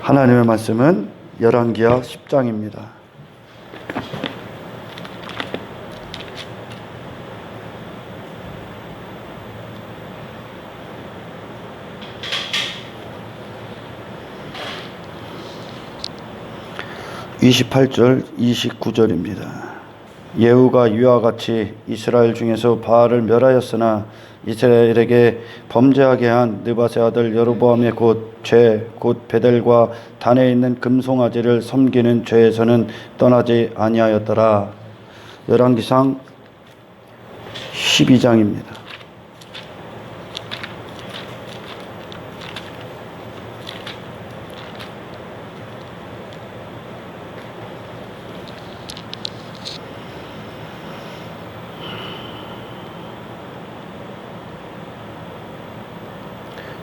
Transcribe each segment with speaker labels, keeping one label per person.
Speaker 1: 하나님의 말씀은 열왕기하 10장입니다. (28절) (29절입니다) 예후가 이와 같이 이스라엘 중에서 바알을 멸하였으나 이스라엘에게 범죄하게 한 느밧의 아들 여로보암의 곧 베델과 단에 있는 금송아지를 섬기는 죄에서는 떠나지 아니하였더라. 열왕기상 12장입니다.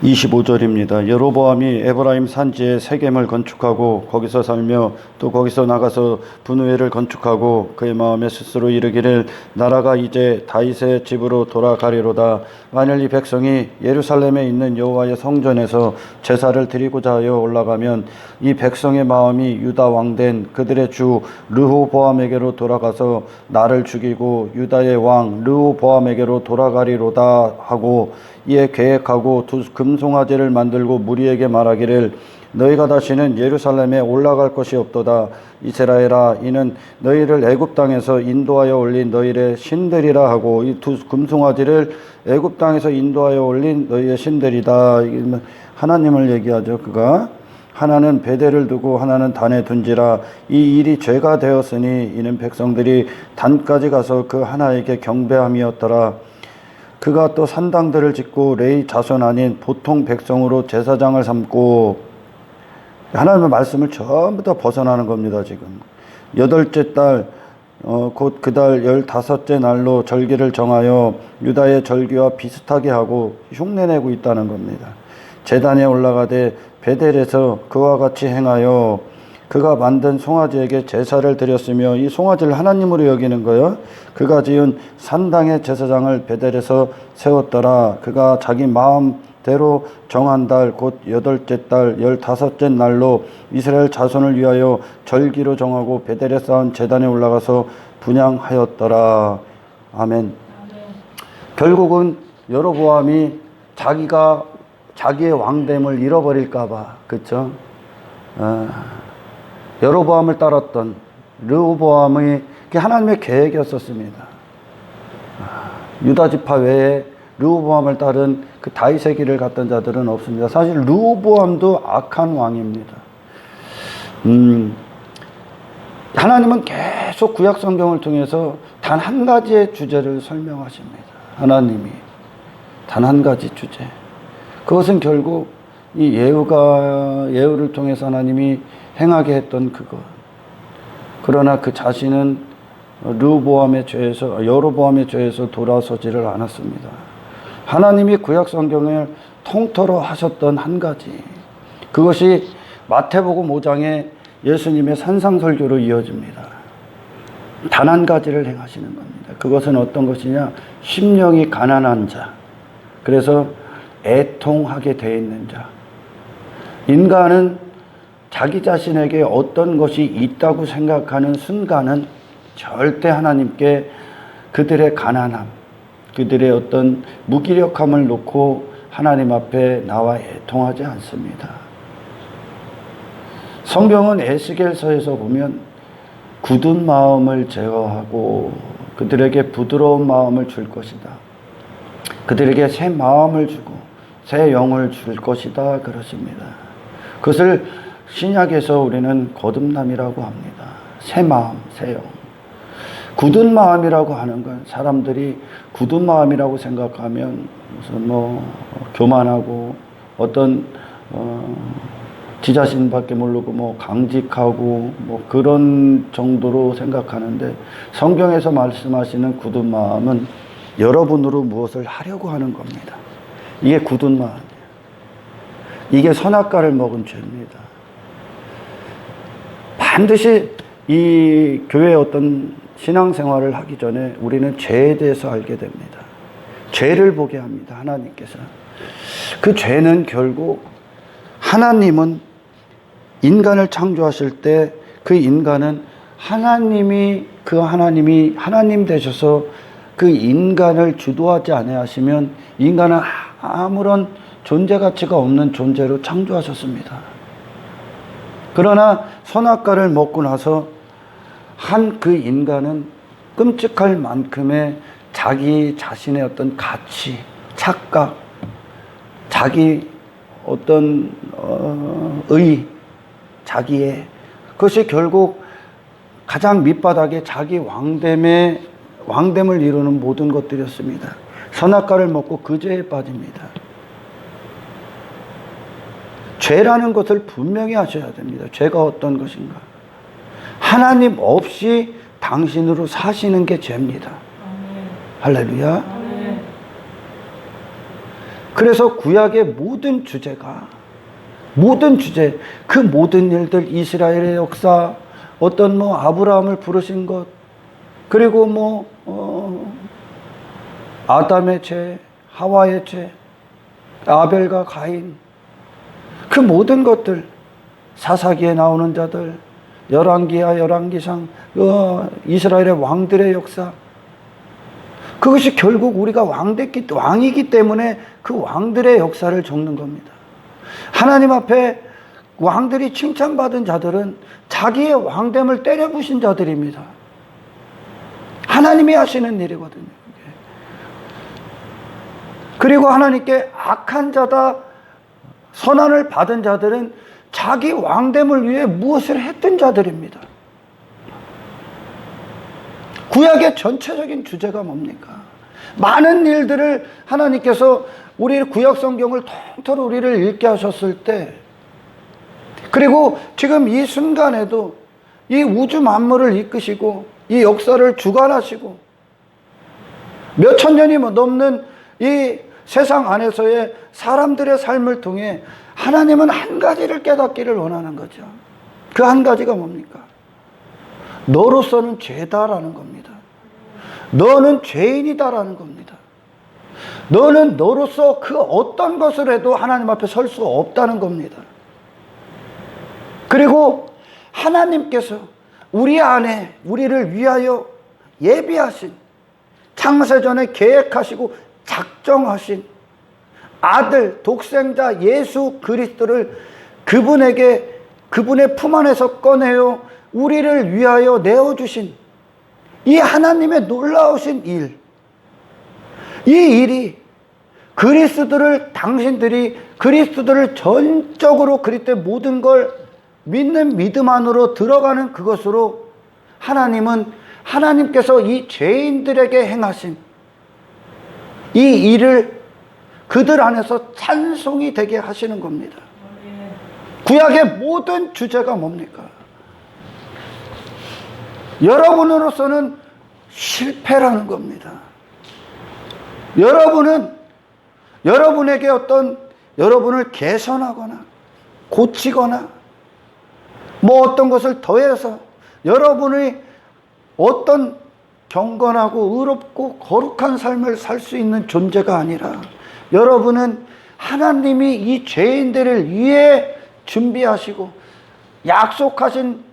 Speaker 1: (25절입니다) 여로보암이 에브라임 산지에 세겜을 건축하고 거기서 살며 또 거기서 나가서 분우엘을 건축하고 그의 마음에 스스로 이르기를 나라가 이제 다윗의 집으로 돌아가리로다. 만일 이 백성이 예루살렘에 있는 여호와의 성전에서 제사를 드리고자 하여 올라가면 이 백성의 마음이 유다 왕된 그들의 주 르호보암에게로 돌아가서 나를 죽이고 유다의 왕 르호보암에게로 돌아가리로다 하고 이에 계획하고 두 금송아지를 만들고 무리에게 말하기를 너희가 다시는 예루살렘에 올라갈 것이 없도다. 이스라엘아, 이는 너희를 애굽 땅에서 인도하여 올린 너희의 신들이라 하고 이 두 금송아지를 애굽 땅에서 인도하여 올린 너희의 신들이다. 하나님을 얘기하죠. 그가 하나는 베델을 두고 하나는 단에 둔지라. 이 일이 죄가 되었으니 이는 백성들이 단까지 가서 그 하나에게 경배함이었더라. 그가 또 산당들을 짓고 레위 자손 아닌 보통 백성으로 제사장을 삼고, 하나님의 말씀을 전부 다 벗어나는 겁니다. 지금 8째 달 곧 그 달 15째 날로 절기를 정하여 유다의 절기와 비슷하게 하고 흉내내고 있다는 겁니다. 제단에 올라가되 베델에서 그와 같이 행하여 그가 만든 송아지에게 제사를 드렸으며, 이 송아지를 하나님으로 여기는 거예요. 그가 지은 산당의 제사장을 베델에서 세웠더라. 그가 자기 마음대로 정한 달 곧 8째 달 15째 날로 이스라엘 자손을 위하여 절기로 정하고 베델에 쌓은 제단에 올라가서 분향하였더라. 아멘. 결국은 여로보암이 자기의 왕됨을 잃어버릴까 봐, 그렇죠? 여로보암을 따랐던 르호보암이 하나님의 계획이었었습니다. 유다 지파 외에 르호보암을 따른 그 다윗의 길을 갔던 자들은 없습니다. 사실 르호보암도 악한 왕입니다. 하나님은 계속 구약 성경을 통해서 단 한 가지의 주제를 설명하십니다. 하나님이 단 한 가지 주제. 그것은 결국 이 예후를 통해서 하나님이 행하게 했던 그것. 그러나 그 자신은 여로보암의 죄에서 돌아서지를 않았습니다. 하나님이 구약 성경을 통틀어 하셨던 한 가지, 그것이 마태복음 5장에 예수님의 산상설교로 이어집니다. 단 한 가지를 행하시는 겁니다. 그것은 어떤 것이냐? 심령이 가난한 자, 그래서 애통하게 돼 있는 자. 인간은 자기 자신에게 어떤 것이 있다고 생각하는 순간은 절대 하나님께 그들의 가난함, 그들의 어떤 무기력함을 놓고 하나님 앞에 나와 애통하지 않습니다. 성경은 에스겔서에서 보면 굳은 마음을 제어하고 그들에게 부드러운 마음을 줄 것이다. 그들에게 새 마음을 주고 새 영을 줄 것이다. 그러십니다. 그것을 신약에서 우리는 거듭남이라고 합니다. 새 마음, 새 영. 굳은 마음이라고 하는 건 사람들이 굳은 마음이라고 생각하면 무슨 교만하고 어떤 지 자신밖에 모르고 강직하고 그런 정도로 생각하는데, 성경에서 말씀하시는 굳은 마음은 여러분으로 무엇을 하려고 하는 겁니다. 이게 굳은 마음이에요. 이게 선악과를 먹은 죄입니다. 반드시 이 교회의 어떤 신앙생활을 하기 전에 우리는 죄에 대해서 알게 됩니다. 죄를 보게 합니다. 하나님께서. 그 죄는 결국 하나님은 인간을 창조하실 때 그 인간은 하나님이 하나님 되셔서 그 인간을 주도하지 아니하시면 인간은 아무런 존재 가치가 없는 존재로 창조하셨습니다. 그러나 선악과를 먹고 나서 그 인간은 끔찍할 만큼의 자기 자신의 어떤 가치, 착각, 자기 어떤 자기의 그것이 결국 가장 밑바닥에 자기 왕됨을 이루는 모든 것들이었습니다. 선악과를 먹고 그 죄에 빠집니다. 죄라는 것을 분명히 하셔야 됩니다. 죄가 어떤 것인가? 하나님 없이 당신으로 사시는 게 죄입니다. 할렐루야. 그래서 구약의 모든 주제가 그 모든 일들, 이스라엘의 역사, 어떤 아브라함을 부르신 것, 그리고 아담의 죄, 하와의 죄, 아벨과 가인, 그 모든 것들, 사사기에 나오는 자들, 열왕기야 열왕기상, 이스라엘의 왕들의 역사, 그것이 결국 우리가 왕이기 때문에 그 왕들의 역사를 적는 겁니다. 하나님 앞에 왕들이 칭찬받은 자들은 자기의 왕됨을 때려부신 자들입니다. 하나님이 하시는 일이거든요. 그리고 하나님께 악한 자다, 선한을 받은 자들은 자기 왕됨을 위해 무엇을 했던 자들입니다. 구약의 전체적인 주제가 뭡니까? 많은 일들을 하나님께서 우리 구약 성경을 통틀어 우리를 읽게 하셨을 때, 그리고 지금 이 순간에도 이 우주 만물을 이끄시고 이 역사를 주관하시고 몇천 년이 넘는 이 세상 안에서의 사람들의 삶을 통해 하나님은 한 가지를 깨닫기를 원하는 거죠. 그 한 가지가 뭡니까? 너로서는 죄다라는 겁니다. 너는 죄인이다라는 겁니다. 너는 너로서 그 어떤 것을 해도 하나님 앞에 설 수 없다는 겁니다. 그리고 하나님께서 우리 안에 우리를 위하여 예비하신, 창세전에 계획하시고 작정하신 아들, 독생자 예수 그리스도를 그분의 품 안에서 꺼내어 우리를 위하여 내어주신 이 하나님의 놀라우신 일, 이 일이 당신들이 그리스도를 전적으로 그리스도의 모든 걸 믿는 믿음 안으로 들어가는 그것으로 하나님께서 이 죄인들에게 행하신 이 일을 그들 안에서 찬송이 되게 하시는 겁니다. 구약의 모든 주제가 뭡니까? 여러분으로서는 실패라는 겁니다. 여러분에게 여러분을 개선하거나 고치거나 어떤 것을 더해서 여러분의 어떤 경건하고 의롭고 거룩한 삶을 살 수 있는 존재가 아니라, 여러분은 하나님이 이 죄인들을 위해 준비하시고 약속하신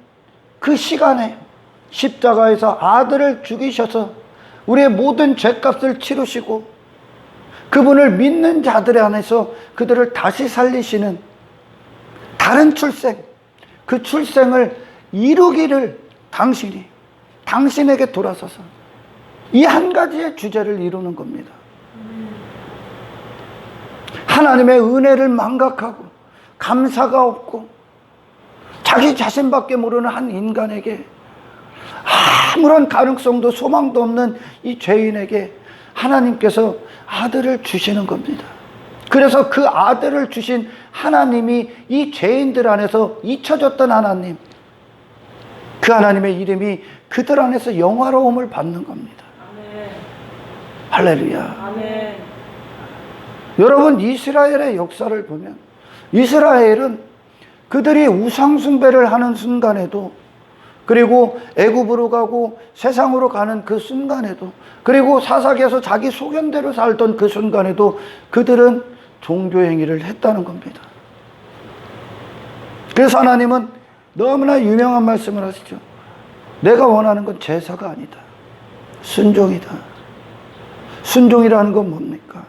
Speaker 1: 그 시간에 십자가에서 아들을 죽이셔서 우리의 모든 죄값을 치르시고 그분을 믿는 자들 안에서 그들을 다시 살리시는 다른 출생, 그 출생을 이루기를 당신에게 돌아서서 이 한 가지의 주제를 이루는 겁니다. 하나님의 은혜를 망각하고 감사가 없고 자기 자신밖에 모르는 한 인간에게, 아무런 가능성도 소망도 없는 이 죄인에게 하나님께서 아들을 주시는 겁니다. 그래서 그 아들을 주신 하나님이 이 죄인들 안에서 잊혀졌던 하나님, 그 하나님의 이름이 그들 안에서 영화로움을 받는 겁니다. 아멘. 할렐루야. 아멘. 여러분, 이스라엘의 역사를 보면 이스라엘은 그들이 우상 숭배를 하는 순간에도, 그리고 애굽으로 가고 세상으로 가는 그 순간에도, 그리고 사사기에서 자기 소견대로 살던 그 순간에도 그들은 종교 행위를 했다는 겁니다. 그래서 하나님은 너무나 유명한 말씀을 하시죠. 내가 원하는 건 제사가 아니다. 순종이다. 순종이라는 건 뭡니까?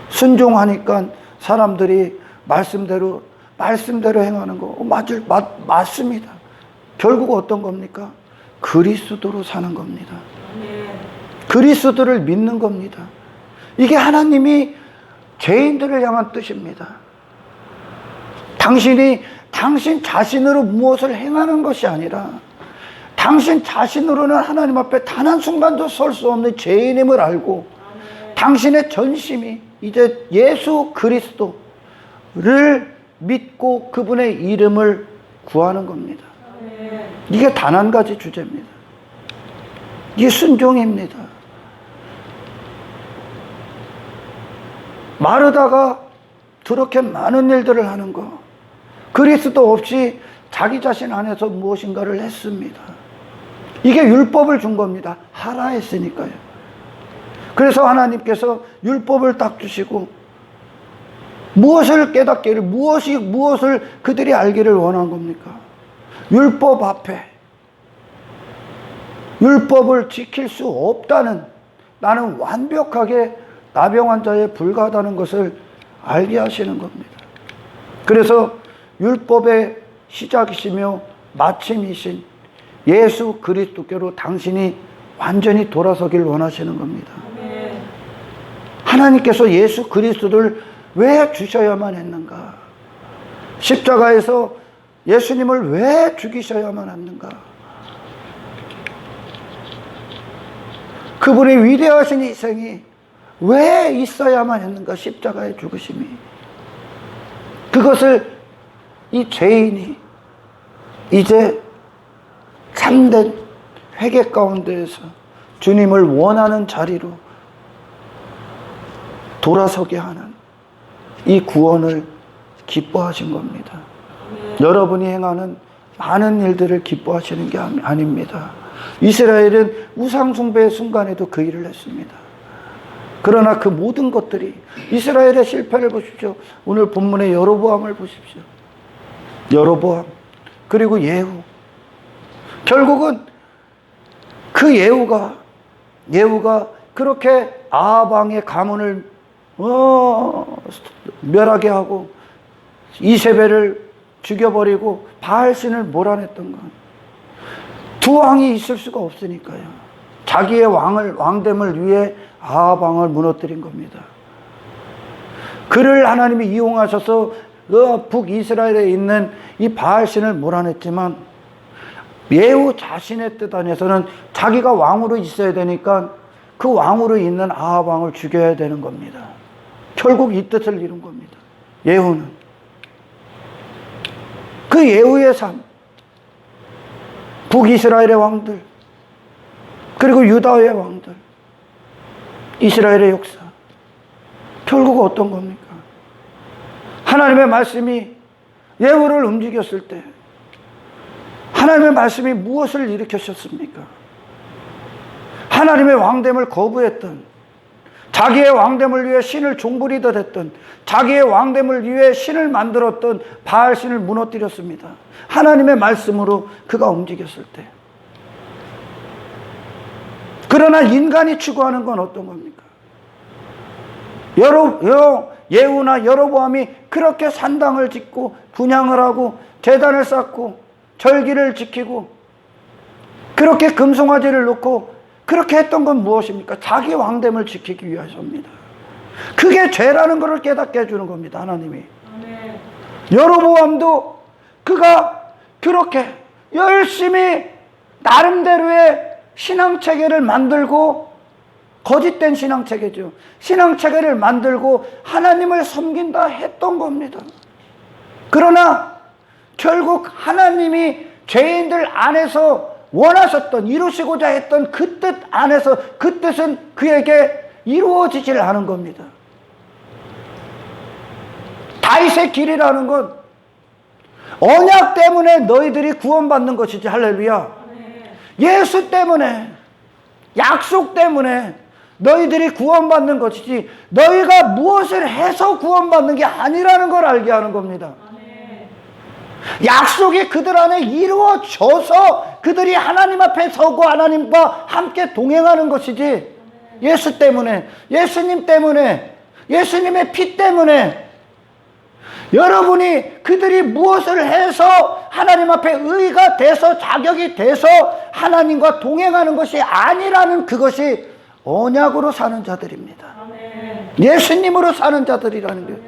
Speaker 1: 순종하니까 사람들이 말씀대로 행하는 거 맞습니다. 결국 어떤 겁니까? 그리스도로 사는 겁니다. 그리스도를 믿는 겁니다. 이게 하나님이 죄인들을 향한 뜻입니다. 당신 자신으로 무엇을 행하는 것이 아니라 당신 자신으로는 하나님 앞에 단 한순간도 설 수 없는 죄인임을 알고 당신의 전심이 이제 예수 그리스도를 믿고 그분의 이름을 구하는 겁니다. 이게 단 한 가지 주제입니다. 이게 순종입니다. 마르다가 그렇게 많은 일들을 하는 거, 그리스도 없이 자기 자신 안에서 무엇인가를 했습니다. 이게 율법을 준 겁니다. 하라 했으니까요. 그래서 하나님께서 율법을 딱 주시고 무엇을 깨닫기를, 무엇을 그들이 알기를 원한 겁니까? 율법 앞에 율법을 지킬 수 없다는, 나는 완벽하게 나병 환자에 불과하다는 것을 알게 하시는 겁니다. 그래서 율법의 시작이시며 마침이신 예수 그리스도께로 당신이 완전히 돌아서길 원하시는 겁니다. 하나님께서 예수 그리스도를 왜 주셔야만 했는가? 십자가에서 예수님을 왜 죽이셔야만 했는가? 그분의 위대하신 희생이 왜 있어야만 했는가? 십자가의 죽으심이. 그것을 이 죄인이 이제 참된 회개 가운데에서 주님을 원하는 자리로 돌아서게 하는 이 구원을 기뻐하신 겁니다. 여러분이 행하는 많은 일들을 기뻐하시는 게 아닙니다. 이스라엘은 우상숭배의 순간에도 그 일을 했습니다. 그러나 그 모든 것들이, 이스라엘의 실패를 보십시오. 오늘 본문의 여로보암을 보십시오. 여로보암, 그리고 예후. 결국은 그 예후가 그렇게 아합 왕의 가문을 멸하게 하고 이세벨을 죽여버리고 바알신을 몰아냈던 건 두 왕이 있을 수가 없으니까요. 자기의 왕됨을 위해 아합 왕을 무너뜨린 겁니다. 그를 하나님이 이용하셔서 그 북이스라엘에 있는 이 바알신을 몰아냈지만 예후 자신의 뜻 안에서는 자기가 왕으로 있어야 되니까 그 왕으로 있는 아합 왕을 죽여야 되는 겁니다. 결국 이 뜻을 이룬 겁니다. 예후는 그 예후의 삶, 북이스라엘의 왕들, 그리고 유다의 왕들, 이스라엘의 역사, 결국 어떤 겁니까? 하나님의 말씀이 예후를 움직였을 때 하나님의 말씀이 무엇을 일으키셨습니까? 하나님의 왕됨을 거부했던, 자기의 왕됨을 위해 신을 종부리듯 했던, 자기의 왕됨을 위해 신을 만들었던 바알신을 무너뜨렸습니다. 하나님의 말씀으로 그가 움직였을 때. 그러나 인간이 추구하는 건 어떤 겁니까? 예후나 여로보암이 그렇게 산당을 짓고 분향을 하고 제단을 쌓고 절기를 지키고 그렇게 금송아지를 놓고 그렇게 했던 건 무엇입니까? 자기 왕됨을 지키기 위해서입니다. 그게 죄라는 것을 깨닫게 해주는 겁니다. 하나님이. 여로보암도 그가 그렇게 열심히 나름대로의 신앙체계를 만들고, 거짓된 신앙체계죠. 신앙체계를 만들고 하나님을 섬긴다 했던 겁니다. 그러나 결국 하나님이 죄인들 안에서 원하셨던, 이루시고자 했던 그 뜻 안에서 그 뜻은 그에게 이루어지질 않은 겁니다. 다윗의 길이라는 건 언약 때문에 너희들이 구원받는 것이지. 할렐루야. 예수 때문에, 약속 때문에 너희들이 구원받는 것이지 너희가 무엇을 해서 구원받는 게 아니라는 걸 알게 하는 겁니다.
Speaker 2: 약속이 그들 안에 이루어져서 그들이 하나님 앞에 서고 하나님과 함께 동행하는 것이지, 예수 때문에, 예수님 때문에, 예수님의 피 때문에 여러분이 그들이 무엇을 해서 하나님 앞에 의가 돼서 자격이 돼서 하나님과 동행하는 것이 아니라는, 그것이 언약으로 사는 자들입니다. 예수님으로 사는 자들이라는 거예요.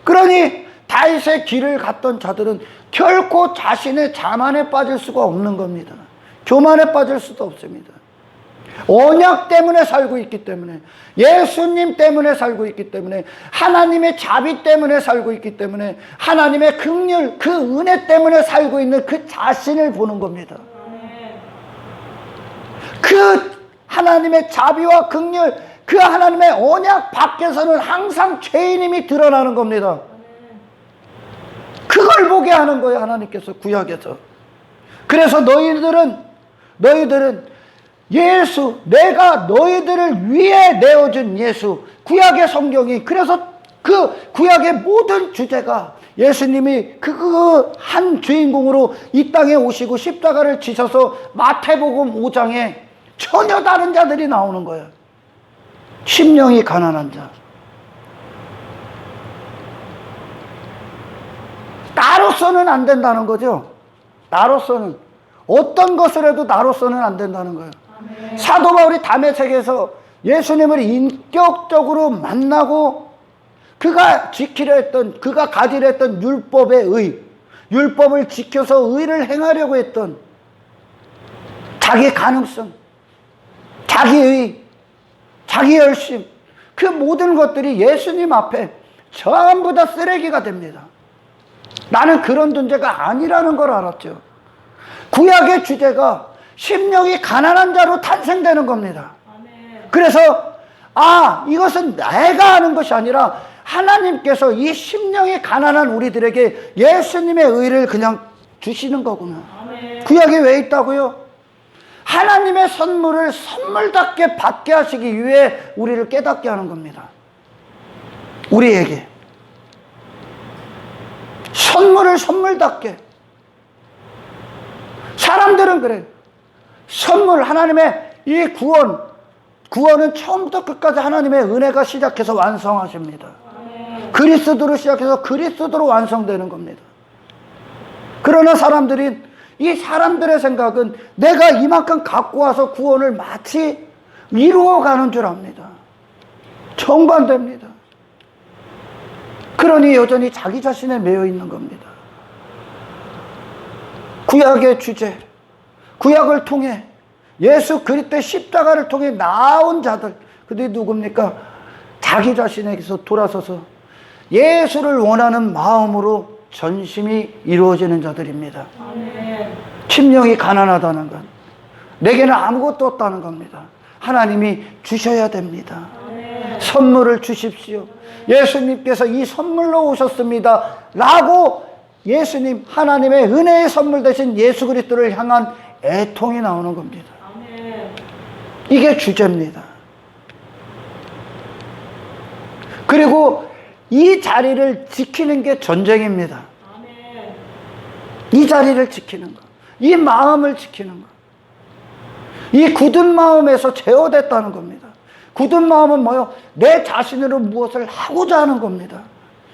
Speaker 2: 그러니 다윗의 길을 갔던 자들은 결코 자신의 자만에 빠질 수가 없는 겁니다. 교만에 빠질 수도 없습니다. 언약 때문에 살고 있기 때문에, 예수님 때문에 살고 있기 때문에, 하나님의 자비 때문에 살고 있기 때문에, 하나님의 긍휼, 그 은혜 때문에 살고 있는 그 자신을 보는 겁니다. 그 하나님의 자비와 긍휼, 그 하나님의 언약 밖에서는 항상 죄인임이 드러나는 겁니다. 그걸 보게 하는 거예요, 하나님께서 구약에서. 그래서 너희들은 예수, 내가 너희들을 위해 내어준 예수, 구약의 성경이, 그래서 그 구약의 모든 주제가 예수님이 그 한 주인공으로 이 땅에 오시고 십자가를 지셔서 마태복음 5장에 전혀 다른 자들이 나오는 거예요. 심령이 가난한 자, 나로서는 안 된다는 거죠. 나로서는 어떤 것을 해도 나로서는 안 된다는 거예요. 사도 바울이 다메섹에서 예수님을 인격적으로 만나고 그가 지키려 했던, 그가 가지려 했던 율법의 의, 율법을 지켜서 의를 행하려고 했던 자기 가능성, 자기의, 자기 열심, 그 모든 것들이 예수님 앞에 전부 다 쓰레기가 됩니다. 나는 그런 존재가 아니라는 걸 알았죠. 구약의 주제가 심령이 가난한 자로 탄생되는 겁니다. 그래서 이것은 내가 하는 것이 아니라 하나님께서 이 심령이 가난한 우리들에게 예수님의 의를 그냥 주시는 거구나. 구약이 왜 있다고요? 하나님의 선물을 선물답게 받게 하시기 위해 우리를 깨닫게 하는 겁니다. 우리에게 선물을 선물답게. 사람들은 그래요. 선물, 하나님의 이 구원은 처음부터 끝까지 하나님의 은혜가 시작해서 완성하십니다. 그리스도로 시작해서 그리스도로 완성되는 겁니다. 그러나 이 사람들의 생각은 내가 이만큼 갖고 와서 구원을 마치 이루어가는 줄 압니다. 정반대입니다. 그러니 여전히 자기 자신에 매여 있는 겁니다. 구약의 주제, 구약을 통해 예수 그리스도의 십자가를 통해 나온 자들, 그들이 누굽니까? 자기 자신에게서 돌아서서 예수를 원하는 마음으로 전심이 이루어지는 자들입니다. 심령이 가난하다는 건 내게는 아무것도 없다는 겁니다. 하나님이 주셔야 됩니다. 선물을 주십시오. 예수님께서 이 선물로 오셨습니다 라고 예수님, 하나님의 은혜의 선물 되신 예수 그리스도를 향한 애통이 나오는 겁니다. 이게 주제입니다. 그리고 이 자리를 지키는 게 전쟁입니다. 이 자리를 지키는 거, 이 마음을 지키는 거, 이 굳은 마음에서 제어됐다는 겁니다. 굳은 마음은 뭐요? 내 자신으로 무엇을 하고자 하는 겁니다.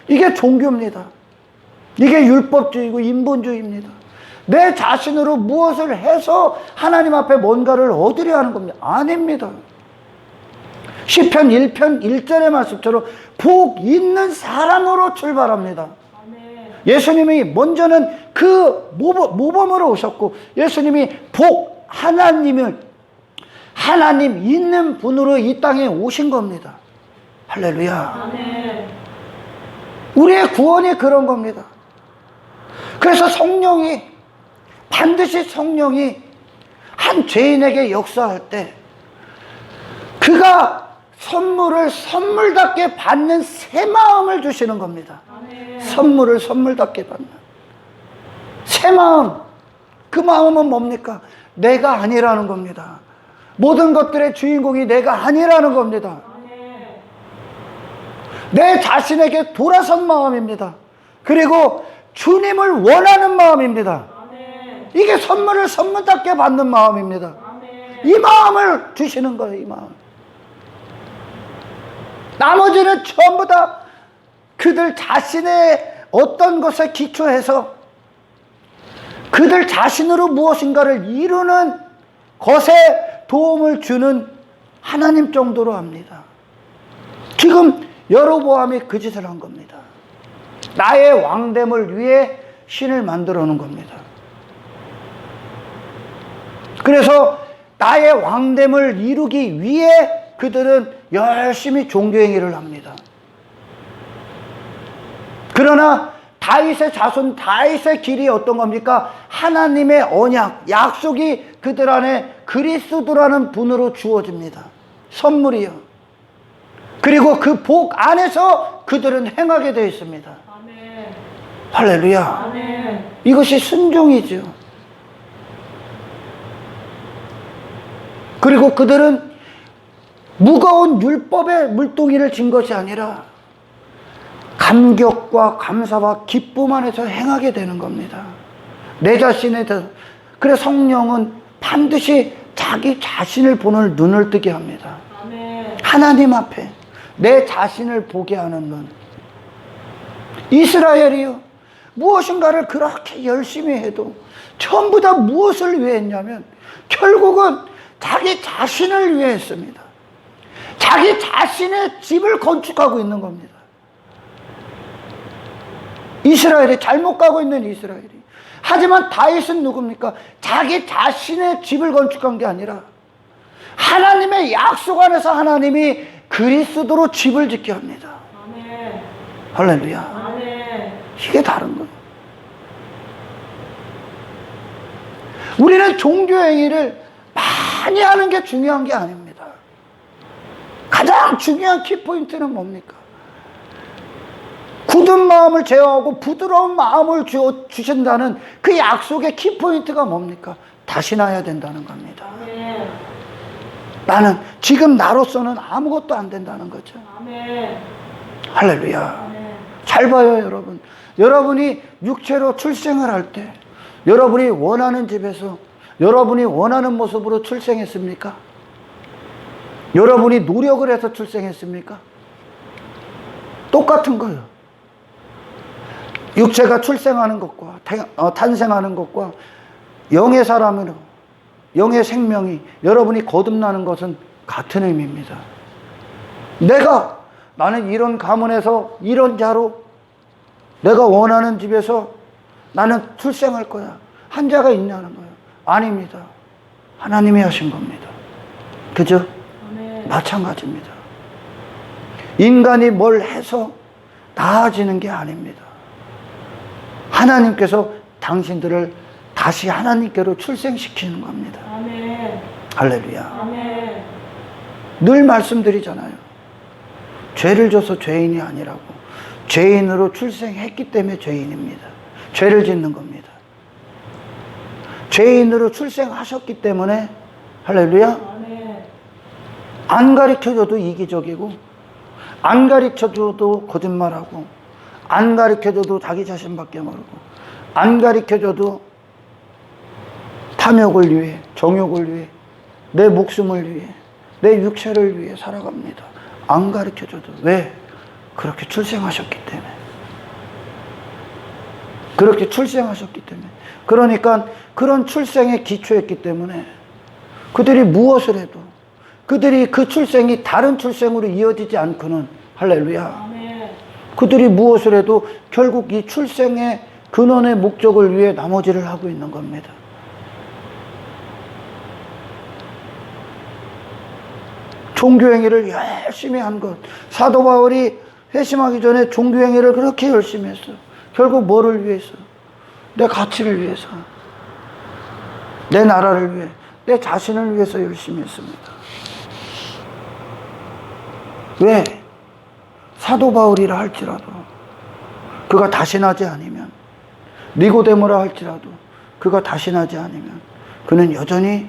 Speaker 2: 이게 종교입니다. 이게 율법주의고 인본주의입니다. 내 자신으로 무엇을 해서 하나님 앞에 뭔가를 얻으려 하는 겁니다. 아닙니다. 시편 1편 1절의 말씀처럼 복 있는 사람으로 출발합니다. 예수님이 먼저는 그 모범으로 오셨고, 예수님이 하나님 있는 분으로 이 땅에 오신 겁니다. 할렐루야. 우리의 구원이 그런 겁니다. 그래서 반드시 성령이 한 죄인에게 역사할 때 그가 선물을 선물답게 받는 새 마음을 주시는 겁니다. 선물을 선물답게 받는 새 마음. 그 마음은 뭡니까? 내가 아니라는 겁니다. 모든 것들의 주인공이 내가 아니라는 겁니다. 내 자신에게 돌아선 마음입니다. 그리고 주님을 원하는 마음입니다.
Speaker 3: 아멘.
Speaker 2: 이게 선물을 선물답게 받는 마음입니다.
Speaker 3: 아멘.
Speaker 2: 이 마음을 주시는 거예요. 이 마음. 나머지는 전부 다 그들 자신의 어떤 것에 기초해서 그들 자신으로 무엇인가를 이루는 것에 도움을 주는 하나님 정도로 합니다. 지금 여로보암이 그 짓을 한 겁니다. 나의 왕됨을 위해 신을 만들어 놓은 겁니다. 그래서 나의 왕됨을 이루기 위해 그들은 열심히 종교행위를 합니다. 그러나 다윗의 자손, 다윗의 길이 어떤 겁니까? 하나님의 언약, 약속이 그들 안에 그리스도라는 분으로 주어집니다. 선물이요. 그리고 그 복 안에서 그들은 행하게 되어 있습니다.
Speaker 3: 아멘.
Speaker 2: 할렐루야.
Speaker 3: 아멘.
Speaker 2: 이것이 순종이죠. 그리고 그들은 무거운 율법의 물동이를 진 것이 아니라 감격과 감사와 기쁨 안에서 행하게 되는 겁니다. 내 자신에 대해서. 그래서 성령은 반드시 자기 자신을 보는 눈을 뜨게 합니다.
Speaker 3: 아멘.
Speaker 2: 하나님 앞에 내 자신을 보게 하는 눈. 이스라엘이요, 무엇인가를 그렇게 열심히 해도 전부 다 무엇을 위해 했냐면 결국은 자기 자신을 위해 했습니다. 자기 자신의 집을 건축하고 있는 겁니다. 이스라엘이 잘못 가고 있는 이스라엘이. 하지만 다윗은 누굽니까? 자기 자신의 집을 건축한 게 아니라 하나님의 약속 안에서 하나님이 그리스도로 집을 짓게 합니다.
Speaker 3: 아멘.
Speaker 2: 할렐루야.
Speaker 3: 아멘.
Speaker 2: 이게 다른 거예요. 우리는 종교행위를 많이 하는 게 중요한 게 아닙니다. 가장 중요한 키포인트는 뭡니까? 굳은 마음을 제어하고 부드러운 마음을 주신다는 그 약속의 키포인트가 뭡니까? 다시 나야 된다는 겁니다.
Speaker 3: 아멘.
Speaker 2: 나는 지금 나로서는 아무것도 안 된다는 거죠.
Speaker 3: 아멘.
Speaker 2: 할렐루야.
Speaker 3: 아멘.
Speaker 2: 잘 봐요, 여러분. 여러분이 육체로 출생을 할 때 여러분이 원하는 집에서 여러분이 원하는 모습으로 출생했습니까? 여러분이 노력을 해서 출생했습니까? 똑같은 거예요. 육체가 출생하는 것과 탄생하는 것과 영의 사람으로 영의 생명이 여러분이 거듭나는 것은 같은 의미입니다. 나는 이런 가문에서 이런 자로 내가 원하는 집에서 나는 출생할 거야. 한 자가 있냐는 거예요. 아닙니다. 하나님이 하신 겁니다. 그죠?
Speaker 3: 아멘.
Speaker 2: 마찬가지입니다. 인간이 뭘 해서 나아지는 게 아닙니다. 하나님께서 당신들을 다시 하나님께로 출생시키는 겁니다.
Speaker 3: 아멘.
Speaker 2: 할렐루야.
Speaker 3: 아멘.
Speaker 2: 늘 말씀드리잖아요. 죄를 져서 죄인이 아니라고. 죄인으로 출생했기 때문에 죄인입니다. 죄를 짓는 겁니다. 죄인으로 출생하셨기 때문에 할렐루야.
Speaker 3: 아멘.
Speaker 2: 안 가르쳐줘도 이기적이고 안 가르쳐줘도 거짓말하고 안 가르쳐줘도 자기 자신밖에 모르고 안 가르쳐줘도 탐욕을 위해 정욕을 위해 내 목숨을 위해 내 육체를 위해 살아갑니다. 안 가르쳐줘도. 왜? 그렇게 출생하셨기 때문에. 그렇게 출생하셨기 때문에. 그러니까 그런 출생에 기초했기 때문에 그들이 무엇을 해도 그들이 그 출생이 다른 출생으로 이어지지 않고는 할렐루야.
Speaker 3: 아멘.
Speaker 2: 그들이 무엇을 해도 결국 이 출생의 근원의 목적을 위해 나머지를 하고 있는 겁니다. 종교행위를 열심히 한 것. 사도 바울이 회심하기 전에 종교행위를 그렇게 열심히 했어요. 결국 뭐를 위해서? 내 가치를 위해서. 내 나라를 위해. 내 자신을 위해서 열심히 했습니다. 왜? 사도 바울이라 할지라도 그가 다시 나지 않으면, 니고데모라 할지라도 그가 다시 나지 않으면 그는 여전히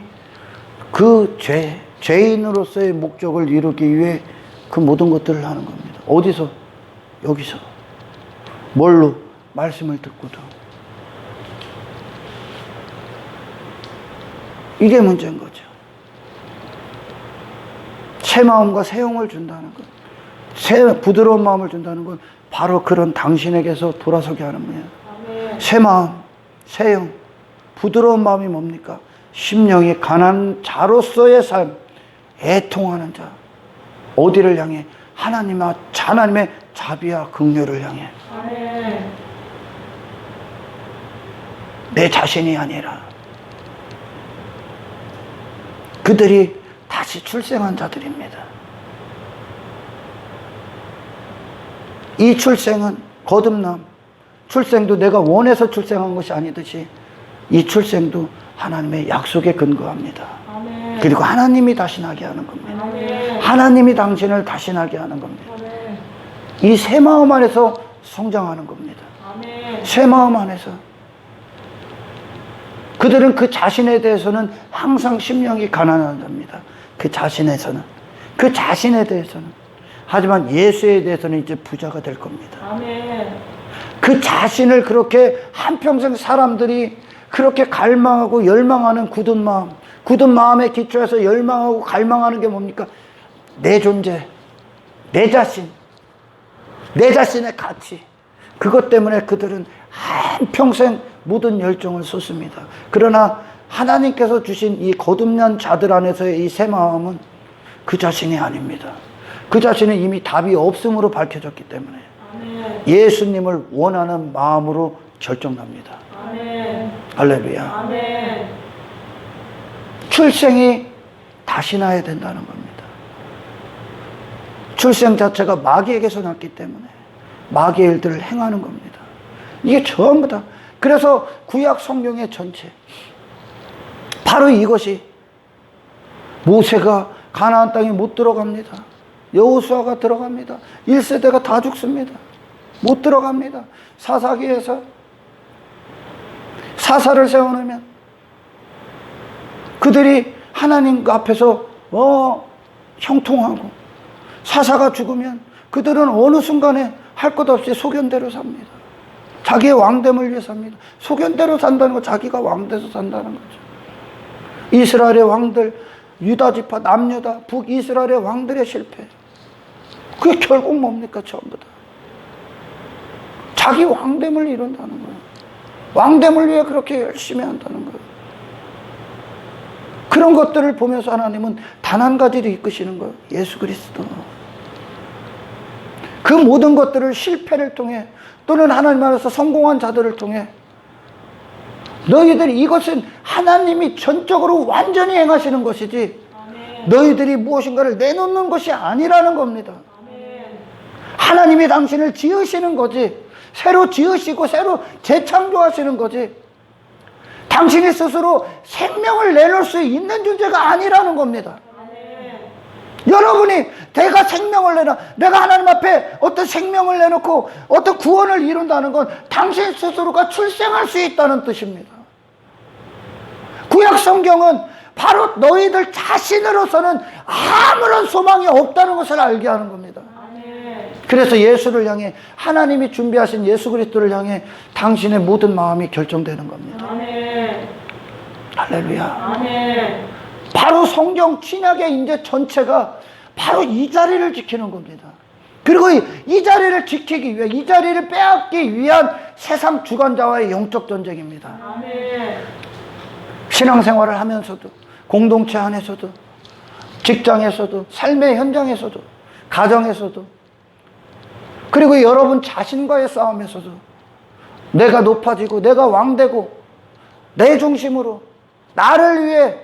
Speaker 2: 그 죄인으로서의 목적을 이루기 위해 그 모든 것들을 하는 겁니다. 어디서? 여기서. 뭘로? 말씀을 듣고도. 이게 문제인 거죠. 새 마음과 새 영을 준다는 것, 새 부드러운 마음을 준다는 건 바로 그런 당신에게서 돌아서게 하는 거예요.
Speaker 3: 아멘.
Speaker 2: 새 마음, 새 영, 부드러운 마음이 뭡니까? 심령이 가난한 자로서의 삶, 애통하는 자. 어디를 향해? 하나님의 자비와 긍휼을 향해.
Speaker 3: 아멘.
Speaker 2: 내 자신이 아니라 그들이 다시 출생한 자들입니다. 이 출생은 거듭남, 출생도 내가 원해서 출생한 것이 아니듯이 이 출생도 하나님의 약속에 근거합니다.
Speaker 3: 아멘.
Speaker 2: 그리고 하나님이 다시 나게 하는 겁니다.
Speaker 3: 아멘.
Speaker 2: 하나님이 당신을 다시 나게 하는 겁니다.
Speaker 3: 아멘.
Speaker 2: 이 새 마음 안에서 성장하는 겁니다.
Speaker 3: 아멘.
Speaker 2: 새 마음 안에서. 그들은 그 자신에 대해서는 항상 심령이 가난한 자입니다. 그 자신에 대해서는. 하지만 예수에 대해서는 이제 부자가 될 겁니다.
Speaker 3: 아멘.
Speaker 2: 그 자신을 그렇게 한평생 사람들이 그렇게 갈망하고 열망하는 굳은 마음에 기초해서 열망하고 갈망하는 게 뭡니까? 내 존재, 내 자신, 내 자신의 가치. 그것 때문에 그들은 한평생 모든 열정을 쏟습니다. 그러나 하나님께서 주신 이 거듭난 자들 안에서의 이 새 마음은 그 자신이 아닙니다. 그 자신은 이미 답이 없음으로 밝혀졌기 때문에
Speaker 3: 아멘.
Speaker 2: 예수님을 원하는 마음으로 결정납니다.
Speaker 3: 아멘.
Speaker 2: 할렐루야.
Speaker 3: 아멘.
Speaker 2: 출생이 다시 나야 된다는 겁니다. 출생 자체가 마귀에게서 났기 때문에 마귀의 일들을 행하는 겁니다. 이게 전부 다. 그래서 구약 성경의 전체 바로 이것이 모세가 가나안 땅에 못 들어갑니다. 여호수아가 들어갑니다. 1세대가 다 죽습니다. 못 들어갑니다. 사사기에서 사사를 세워놓으면 그들이 하나님 앞에서 형통하고, 사사가 죽으면 그들은 어느 순간에 할 것 없이 소견대로 삽니다. 자기의 왕됨을 위해 삽니다. 소견대로 산다는 건 자기가 왕돼서 산다는 거죠. 이스라엘의 왕들, 유다 지파, 남유다, 북이스라엘의 왕들의 실패. 그게 결국 뭡니까? 전부 다 자기 왕됨을 이룬다는 거예요. 왕됨을 위해 그렇게 열심히 한다는 거예요. 그런 것들을 보면서 하나님은 단 한 가지를 이끄시는 거예요. 예수 그리스도. 그 모든 것들을 실패를 통해, 또는 하나님 안에서 성공한 자들을 통해 너희들이, 이것은 하나님이 전적으로 완전히 행하시는 것이지
Speaker 3: 아멘.
Speaker 2: 너희들이 무엇인가를 내놓는 것이 아니라는 겁니다.
Speaker 3: 아멘.
Speaker 2: 하나님이 당신을 지으시는 거지, 새로 지으시고 새로 재창조하시는 거지, 당신이 스스로 생명을 내놓을 수 있는 존재가 아니라는 겁니다.
Speaker 3: 아멘.
Speaker 2: 여러분이 내가 생명을 내가 하나님 앞에 어떤 생명을 내놓고 어떤 구원을 이룬다는 건 당신 스스로가 출생할 수 있다는 뜻입니다. 구약 성경은 바로 너희들 자신으로서는 아무런 소망이 없다는 것을 알게 하는 겁니다.
Speaker 3: 아멘.
Speaker 2: 그래서 예수를 향해, 하나님이 준비하신 예수 그리스도를 향해 당신의 모든 마음이 결정되는 겁니다.
Speaker 3: 아멘.
Speaker 2: 할렐루야.
Speaker 3: 아멘.
Speaker 2: 바로 성경 신약의 이제 전체가 바로 이 자리를 지키는 겁니다. 그리고 이 자리를 지키기 위해, 이 자리를 빼앗기 위한 세상 주관자와의 영적 전쟁입니다.
Speaker 3: 아멘.
Speaker 2: 신앙생활을 하면서도, 공동체 안에서도, 직장에서도, 삶의 현장에서도, 가정에서도, 그리고 여러분 자신과의 싸움에서도 내가 높아지고 내가 왕되고 내 중심으로 나를 위해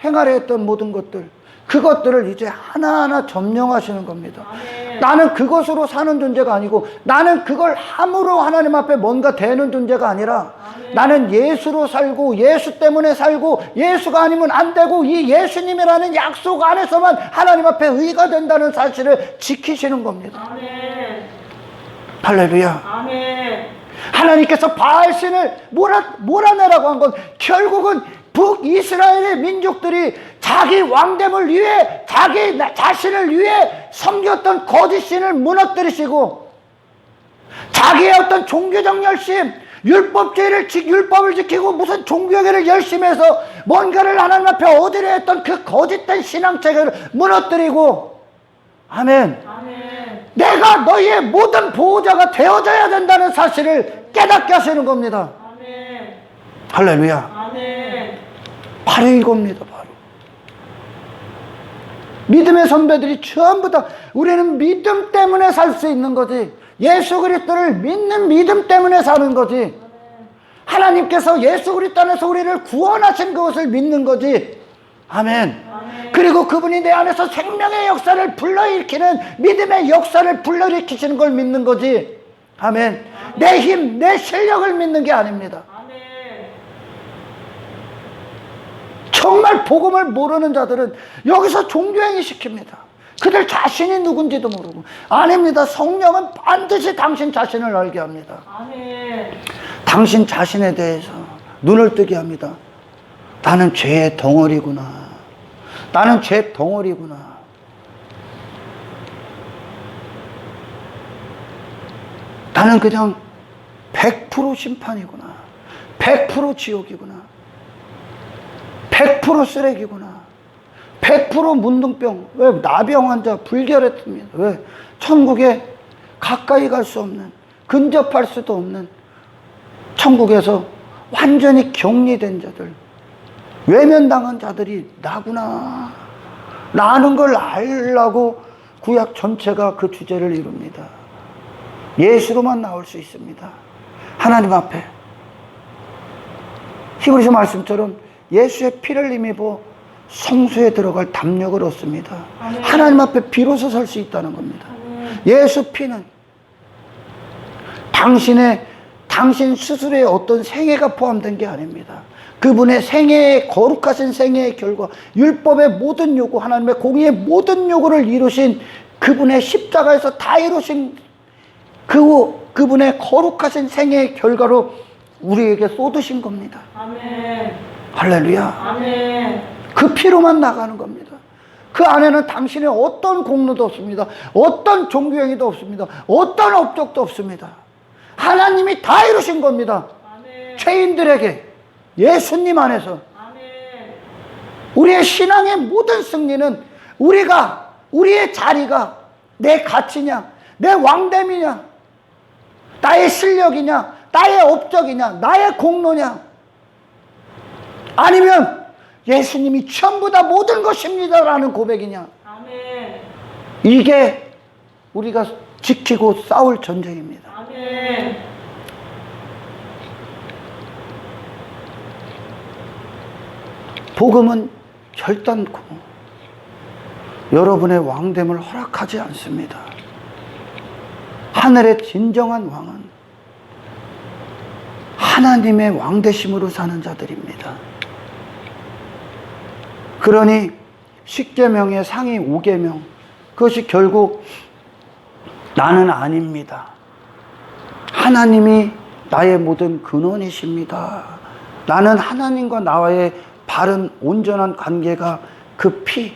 Speaker 2: 행하려 했던 모든 것들, 그것들을 이제 하나하나 점령하시는 겁니다.
Speaker 3: 아멘.
Speaker 2: 나는 그것으로 사는 존재가 아니고, 나는 그걸 함으로 하나님 앞에 뭔가 되는 존재가 아니라,
Speaker 3: 아멘.
Speaker 2: 나는 예수로 살고 예수 때문에 살고, 예수가 아니면 안 되고, 이 예수님이라는 약속 안에서만 하나님 앞에 의가 된다는 사실을 지키시는 겁니다.
Speaker 3: 아멘.
Speaker 2: 할렐루야.
Speaker 3: 아멘.
Speaker 2: 하나님께서 바알신을 몰아내라고 한 건 결국은 북이스라엘의 민족들이 자기 왕됨을 위해, 자기 자신을 위해 섬겼던 거짓신을 무너뜨리시고 자기의 어떤 종교적 열심, 율법을 지키고 무슨 종교계를 열심히 해서 뭔가를 하나님 앞에 얻으려 했던 그 거짓된 신앙체계를 무너뜨리고, 아멘.
Speaker 3: 아멘.
Speaker 2: 내가 너희의 모든 보호자가 되어져야 된다는 사실을 깨닫게 하시는 겁니다.
Speaker 3: 아멘.
Speaker 2: 할렐루야.
Speaker 3: 아멘.
Speaker 2: 바로 이겁니다. 바로 믿음의 선배들이 전부 다, 우리는 믿음 때문에 살 수 있는 거지, 예수 그리스도를 믿는 믿음 때문에 사는 거지, 하나님께서 예수 그리스도 안에서 우리를 구원하신 그것을 믿는 거지. 아멘. 그리고 그분이 내 안에서 생명의 역사를 불러일으키는 믿음의 역사를 불러일으키시는 걸 믿는 거지. 아멘. 내 힘, 내 실력을 믿는 게 아닙니다.
Speaker 3: 아멘.
Speaker 2: 정말 복음을 모르는 자들은 여기서 종교행위 시킵니다. 그들 자신이 누군지도 모르고. 아닙니다. 성령은 반드시 당신 자신을 알게 합니다.
Speaker 3: 아멘.
Speaker 2: 당신 자신에 대해서 눈을 뜨게 합니다. 나는 죄의 덩어리구나. 나는 죄 덩어리구나. 나는 그냥 100% 심판이구나. 100% 지옥이구나. 100% 쓰레기구나. 100% 문둥병. 왜? 나병 환자, 불결했습니다. 왜? 천국에 가까이 갈 수 없는, 근접할 수도 없는 천국에서 완전히 격리된 자들, 외면당한 자들이 나구나. 나는 걸 알라고 구약 전체가 그 주제를 이룹니다. 예수로만 나올 수 있습니다. 하나님 앞에. 히브리서 말씀처럼 예수의 피를 힘입어 성소에 들어갈 담력을 얻습니다.
Speaker 3: 아멘.
Speaker 2: 하나님 앞에 비로소 설 수 있다는 겁니다.
Speaker 3: 아멘.
Speaker 2: 예수 피는 당신 스스로의 어떤 생애가 포함된 게 아닙니다. 그분의 생애의 거룩하신 생애의 결과, 율법의 모든 요구, 하나님의 공의의 모든 요구를 이루신 그분의 십자가에서 다 이루신 그분의 거룩하신 생애의 결과로 우리에게 쏟으신 겁니다.
Speaker 3: 아멘.
Speaker 2: 할렐루야.
Speaker 3: 아멘.
Speaker 2: 그 피로만 나가는 겁니다. 그 안에는 당신의 어떤 공로도 없습니다. 어떤 종교행위도 없습니다. 어떤 업적도 없습니다. 하나님이 다 이루신 겁니다.
Speaker 3: 아멘.
Speaker 2: 죄인들에게 예수님 안에서.
Speaker 3: 아멘.
Speaker 2: 우리의 신앙의 모든 승리는 우리의 자리가 내 가치냐, 내 왕됨이냐, 나의 실력이냐, 나의 업적이냐, 나의 공로냐, 아니면 예수님이 전부 다 모든 것입니다라는 고백이냐.
Speaker 3: 아멘.
Speaker 2: 이게 우리가 지키고 싸울 전쟁입니다.
Speaker 3: 아멘.
Speaker 2: 복음은 결단코 여러분의 왕됨을 허락하지 않습니다. 하늘의 진정한 왕은 하나님의 왕되심으로 사는 자들입니다. 그러니 10계명의 상위 5계명, 그것이 결국 나는 아닙니다. 하나님이 나의 모든 근원이십니다. 나는 하나님과 나와의 바른 온전한 관계가 그 피,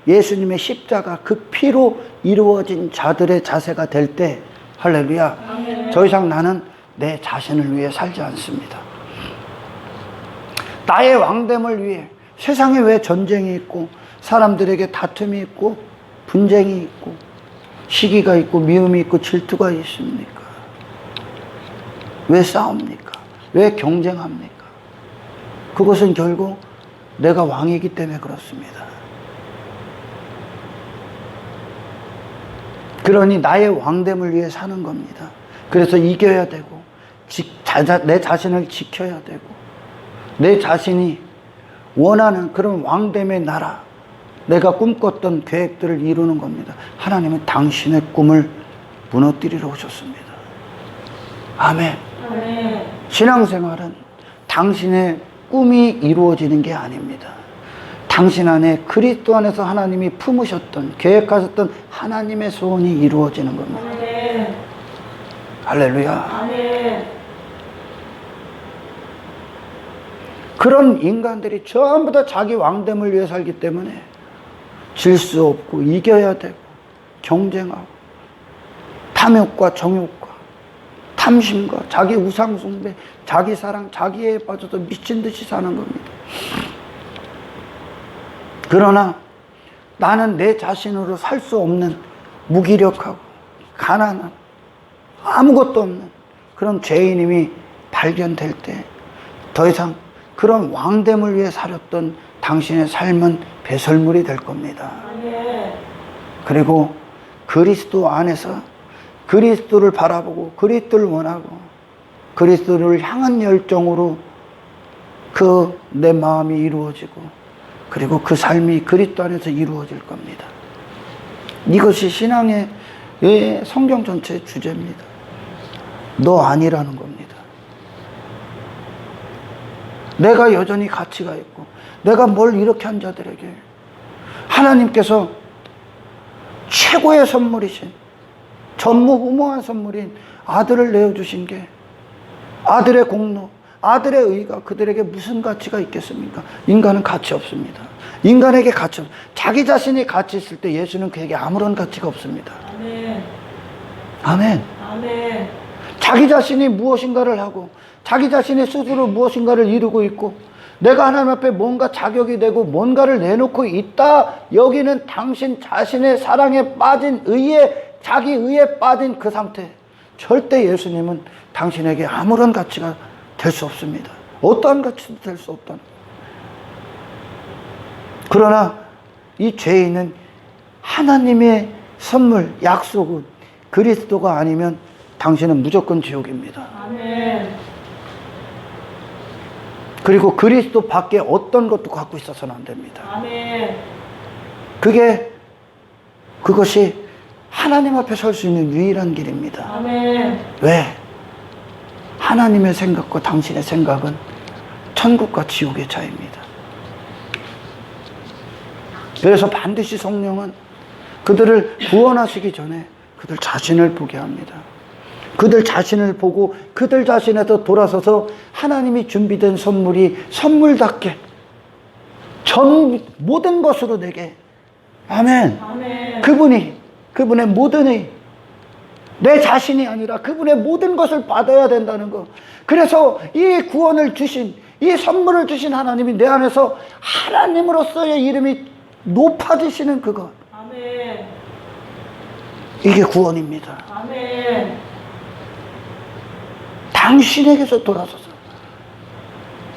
Speaker 2: 예수님의 십자가 그 피로 이루어진 자들의 자세가 될 때, 할렐루야,
Speaker 3: 아멘.
Speaker 2: 더 이상 나는 내 자신을 위해 살지 않습니다. 나의 왕됨을 위해. 세상에 왜 전쟁이 있고 사람들에게 다툼이 있고 분쟁이 있고 시기가 있고 미움이 있고 질투가 있습니까? 왜 싸웁니까? 왜 경쟁합니까? 그것은 결국 내가 왕이기 때문에 그렇습니다. 그러니 나의 왕됨을 위해 사는 겁니다. 그래서 이겨야 되고 내 자신을 지켜야 되고 내 자신이 원하는 그런 왕됨의 나라, 내가 꿈꿨던 계획들을 이루는 겁니다. 하나님은 당신의 꿈을 무너뜨리러 오셨습니다. 아멘.
Speaker 3: 아멘.
Speaker 2: 신앙생활은 당신의 꿈이 이루어지는 게 아닙니다. 당신 안에 그리스도 안에서 하나님이 품으셨던, 계획하셨던 하나님의 소원이 이루어지는 겁니다.
Speaker 3: 아멘.
Speaker 2: 할렐루야.
Speaker 3: 아멘.
Speaker 2: 그런 인간들이 전부 다 자기 왕됨을 위해 살기 때문에 질 수 없고 이겨야 되고 경쟁하고 탐욕과 정욕과 탐심과 자기 우상숭배, 자기 사랑, 자기에 빠져서 미친 듯이 사는 겁니다. 그러나 나는 내 자신으로 살 수 없는 무기력하고 가난한 아무것도 없는 그런 죄인임이 발견될 때 더 이상 그런 왕됨을 위해 살았던 당신의 삶은 배설물이 될 겁니다.
Speaker 3: 아멘.
Speaker 2: 그리고 그리스도 안에서 그리스도를 바라보고 그리스도를 원하고 그리스도를 향한 열정으로 그 내 마음이 이루어지고 그리고 그 삶이 그리스도 안에서 이루어질 겁니다. 이것이 신앙의 성경 전체의 주제입니다. 너 아니라는 겁니다. 내가 여전히 가치가 있고 내가 뭘 이렇게 한 자들에게 하나님께서 최고의 선물이신 전무후무한 선물인 아들을 내어주신 게 아들의 공로, 아들의 의가 그들에게 무슨 가치가 있겠습니까? 인간은 가치 없습니다. 인간에게 가치 없습니다. 자기 자신이 가치 있을 때 예수는 그에게 아무런 가치가 없습니다.
Speaker 3: 아멘.
Speaker 2: 아멘.
Speaker 3: 아멘.
Speaker 2: 자기 자신이 무엇인가를 하고 자기 자신의 스스로 무엇인가를 이루고 있고 내가 하나님 앞에 뭔가 자격이 되고 뭔가를 내놓고 있다 여기는 당신 자신의 사랑에 빠진 의에 자기 의에 빠진 그 상태 절대 예수님은 당신에게 아무런 가치가 될 수 없습니다. 어떠한 가치도 될 수 없다는 거예요. 그러나 이 죄인은 하나님의 선물 약속은 그리스도가 아니면 당신은 무조건 지옥입니다.
Speaker 3: 아멘.
Speaker 2: 그리고 그리스도 밖에 어떤 것도 갖고 있어서는 안 됩니다.
Speaker 3: 아멘.
Speaker 2: 그것이 하나님 앞에 설 수 있는 유일한 길입니다.
Speaker 3: 아멘.
Speaker 2: 왜? 하나님의 생각과 당신의 생각은 천국과 지옥의 차이입니다. 그래서 반드시 성령은 그들을 구원하시기 전에 그들 자신을 보게 합니다. 그들 자신을 보고 그들 자신에서 돌아서서 하나님이 준비된 선물이 선물답게 모든 것으로 내게 아멘.
Speaker 3: 아멘.
Speaker 2: 그분의 모든 내 자신이 아니라 그분의 모든 것을 받아야 된다는 것. 그래서 이 구원을 주신 이 선물을 주신 하나님이 내 안에서 하나님으로서의 이름이 높아지시는 그것.
Speaker 3: 아멘.
Speaker 2: 이게 구원입니다.
Speaker 3: 아멘.
Speaker 2: 당신에게서 돌아서서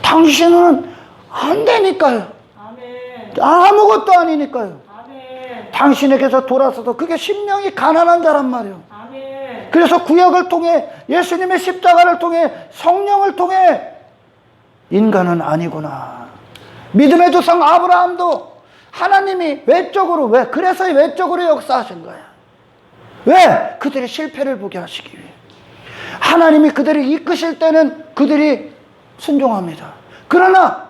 Speaker 2: 당신은 안 되니까요.
Speaker 3: 아멘.
Speaker 2: 아무것도 아니니까요.
Speaker 3: 아멘.
Speaker 2: 당신에게서 돌아서서 그게 심령이 가난한 자란 말이에요.
Speaker 3: 아멘.
Speaker 2: 그래서 구약을 통해 예수님의 십자가를 통해 성령을 통해 인간은 아니구나. 믿음의 조상 아브라함도 하나님이 외적으로 그래서 외적으로 역사하신 거야. 왜? 그들의 실패를 보게 하시기 위해. 하나님이 그들을 이끄실 때는 그들이 순종합니다. 그러나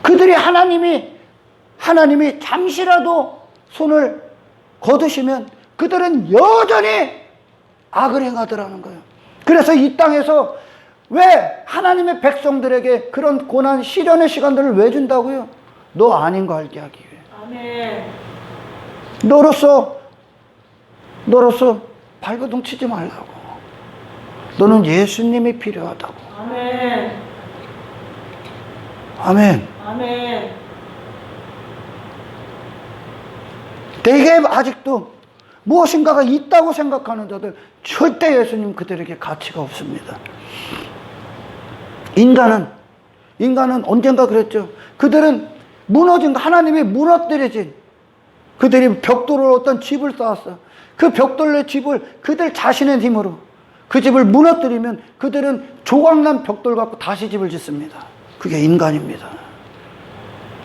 Speaker 2: 그들이 하나님이 잠시라도 손을 거두시면 그들은 여전히 악을 행하더라는 거예요. 그래서 이 땅에서 왜 하나님의 백성들에게 그런 고난 시련의 시간들을 왜 준다고요? 너 아닌 거 알게 하기 위해.
Speaker 3: 아멘.
Speaker 2: 너로서 발버둥 치지 말라고. 너는 예수님이 필요하다고.
Speaker 3: 아멘.
Speaker 2: 아멘.
Speaker 3: 아멘.
Speaker 2: 대개 아직도 무엇인가가 있다고 생각하는 자들 절대 예수님 그들에게 가치가 없습니다. 인간은 언젠가 그랬죠. 그들은 하나님이 무너뜨려진 그들이 벽돌로 어떤 집을 쌓았어. 그 벽돌의 집을 그들 자신의 힘으로 그 집을 무너뜨리면 그들은 조각난 벽돌 갖고 다시 집을 짓습니다. 그게 인간입니다.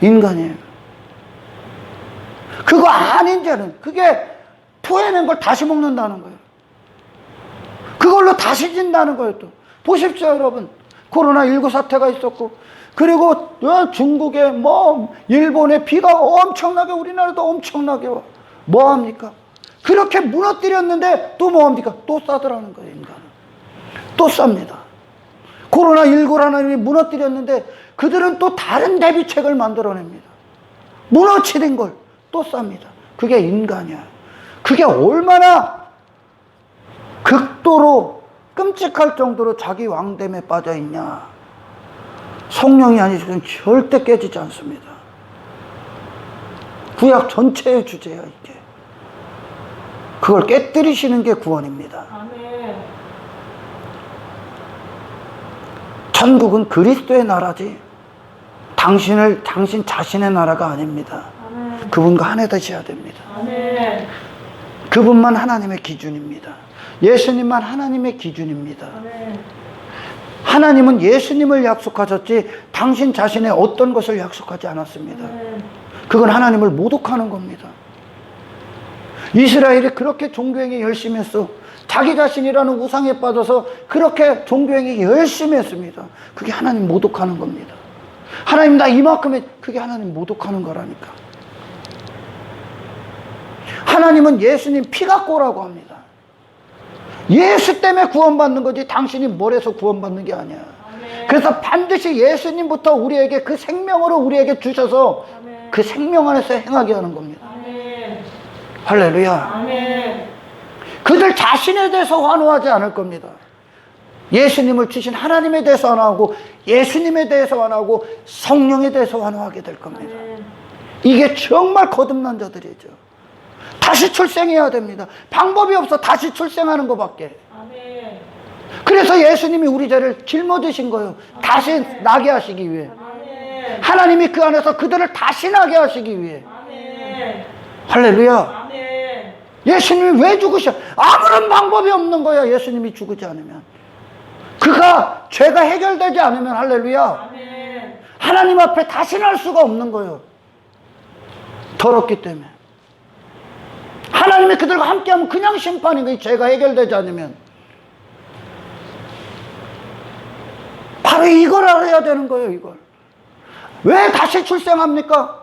Speaker 2: 인간이에요. 그거 아닌 자는 그게 토해낸 걸 다시 먹는다는 거예요. 그걸로 다시 진다는 거예요. 또 보십시오 여러분. 코로나19 사태가 있었고 그리고 중국에 일본에 비가 엄청나게 우리나라도 엄청나게 와. 뭐합니까? 그렇게 무너뜨렸는데 또 뭐합니까? 또 싸더라는 거예요. 인간은 또 쌉니다. 코로나19를 하나님이 무너뜨렸는데 그들은 또 다른 대비책을 만들어냅니다. 무너뜨린 걸 또 쌉니다. 그게 인간이야. 그게 얼마나 극도로 끔찍할 정도로 자기 왕됨에 빠져 있냐? 성령이 아니시면 절대 깨지지 않습니다. 구약 전체의 주제야, 이게. 그걸 깨뜨리시는 게 구원입니다.
Speaker 3: 아멘.
Speaker 2: 천국은 그리스도의 나라지 당신 자신의 나라가 아닙니다.
Speaker 3: 아멘.
Speaker 2: 그분과 하나 되셔야 됩니다.
Speaker 3: 아멘.
Speaker 2: 그분만 하나님의 기준입니다. 예수님만 하나님의 기준입니다.
Speaker 3: 아멘.
Speaker 2: 하나님은 예수님을 약속하셨지 당신 자신의 어떤 것을 약속하지 않았습니다.
Speaker 3: 아멘.
Speaker 2: 그건 하나님을 모독하는 겁니다. 이스라엘이 그렇게 종교행위 열심히 했어. 자기 자신이라는 우상에 빠져서 그렇게 종교행위 열심히 했습니다. 그게 하나님 모독하는 겁니다. 하나님 나 이만큼 해. 그게 하나님 모독하는 거라니까. 하나님은 예수님 피 갖고 오라고 합니다. 예수 때문에 구원받는 거지 당신이 뭘 해서 구원받는 게 아니야.
Speaker 3: 아멘.
Speaker 2: 그래서 반드시 예수님부터 우리에게 그 생명으로 우리에게 주셔서
Speaker 3: 아멘.
Speaker 2: 그 생명 안에서 행하게 하는 겁니다.
Speaker 3: 아멘.
Speaker 2: 할렐루야.
Speaker 3: 아멘.
Speaker 2: 그들 자신에 대해서 환호하지 않을 겁니다. 예수님을 주신 하나님에 대해서 환호하고 예수님에 대해서 환호하고 성령에 대해서 환호하게 될 겁니다.
Speaker 3: 아멘.
Speaker 2: 이게 정말 거듭난 자들이죠. 다시 출생해야 됩니다. 방법이 없어. 다시 출생하는 것밖에.
Speaker 3: 아멘.
Speaker 2: 그래서 예수님이 우리 죄를 짊어지신 거예요. 다시 나게 하시기 위해.
Speaker 3: 아멘.
Speaker 2: 하나님이 그 안에서 그들을 다시 나게 하시기 위해.
Speaker 3: 아멘.
Speaker 2: 할렐루야.
Speaker 3: 아멘.
Speaker 2: 예수님이 왜 죽으셔? 아무런 방법이 없는 거야. 예수님이 죽지 않으면. 그가 죄가 해결되지 않으면 할렐루야.
Speaker 3: 아멘.
Speaker 2: 하나님 앞에 다시 날 수가 없는 거예요. 더럽기 때문에. 하나님이 그들과 함께하면 그냥 심판인 거예요. 죄가 해결되지 않으면. 바로 이걸 알아야 되는 거예요. 이걸. 왜 다시 출생합니까?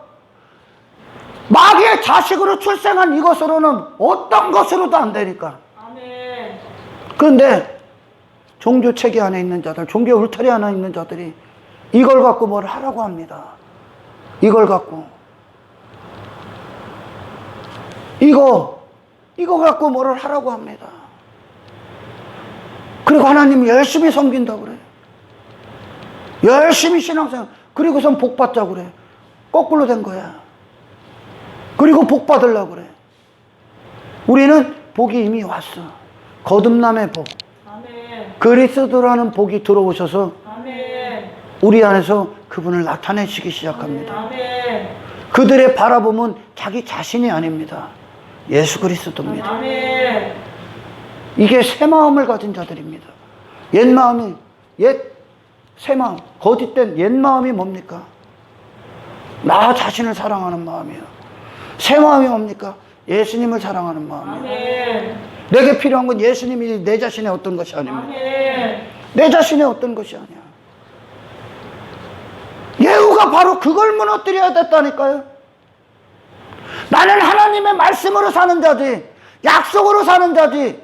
Speaker 2: 마귀의 자식으로 출생한 이것으로는 어떤 것으로도 안 되니까.
Speaker 3: 아멘.
Speaker 2: 그런데 종교 체계 안에 있는 자들, 종교 울타리 안에 있는 자들이 이걸 갖고 뭘 하라고 합니다. 이걸 갖고. 이거 갖고 뭐를 하라고 합니다. 그리고 하나님 열심히 섬긴다고 그래. 열심히 신앙생활. 그리고선 복 받자고 그래. 거꾸로 된 거야. 그리고 복 받으려고 그래. 우리는 복이 이미 왔어. 거듭남의 복.
Speaker 3: 아멘.
Speaker 2: 그리스도라는 복이 들어오셔서
Speaker 3: 아멘.
Speaker 2: 우리 안에서 그분을 나타내시기 시작합니다.
Speaker 3: 아멘.
Speaker 2: 그들의 바라보면 자기 자신이 아닙니다. 예수 그리스도입니다.
Speaker 3: 아멘.
Speaker 2: 이게 새 마음을 가진 자들입니다. 옛 마음이, 새 마음, 거짓된 옛 마음이 뭡니까? 나 자신을 사랑하는 마음이에요. 새 마음이 뭡니까? 예수님을 사랑하는 마음이에요.
Speaker 3: 아멘.
Speaker 2: 내게 필요한 건 예수님이 내 자신의 어떤 것이 아닙니다.
Speaker 3: 아멘.
Speaker 2: 내 자신의 어떤 것이 아니야. 예후가 바로 그걸 무너뜨려야 됐다니까요. 나는 하나님의 말씀으로 사는 자지, 약속으로 사는 자지,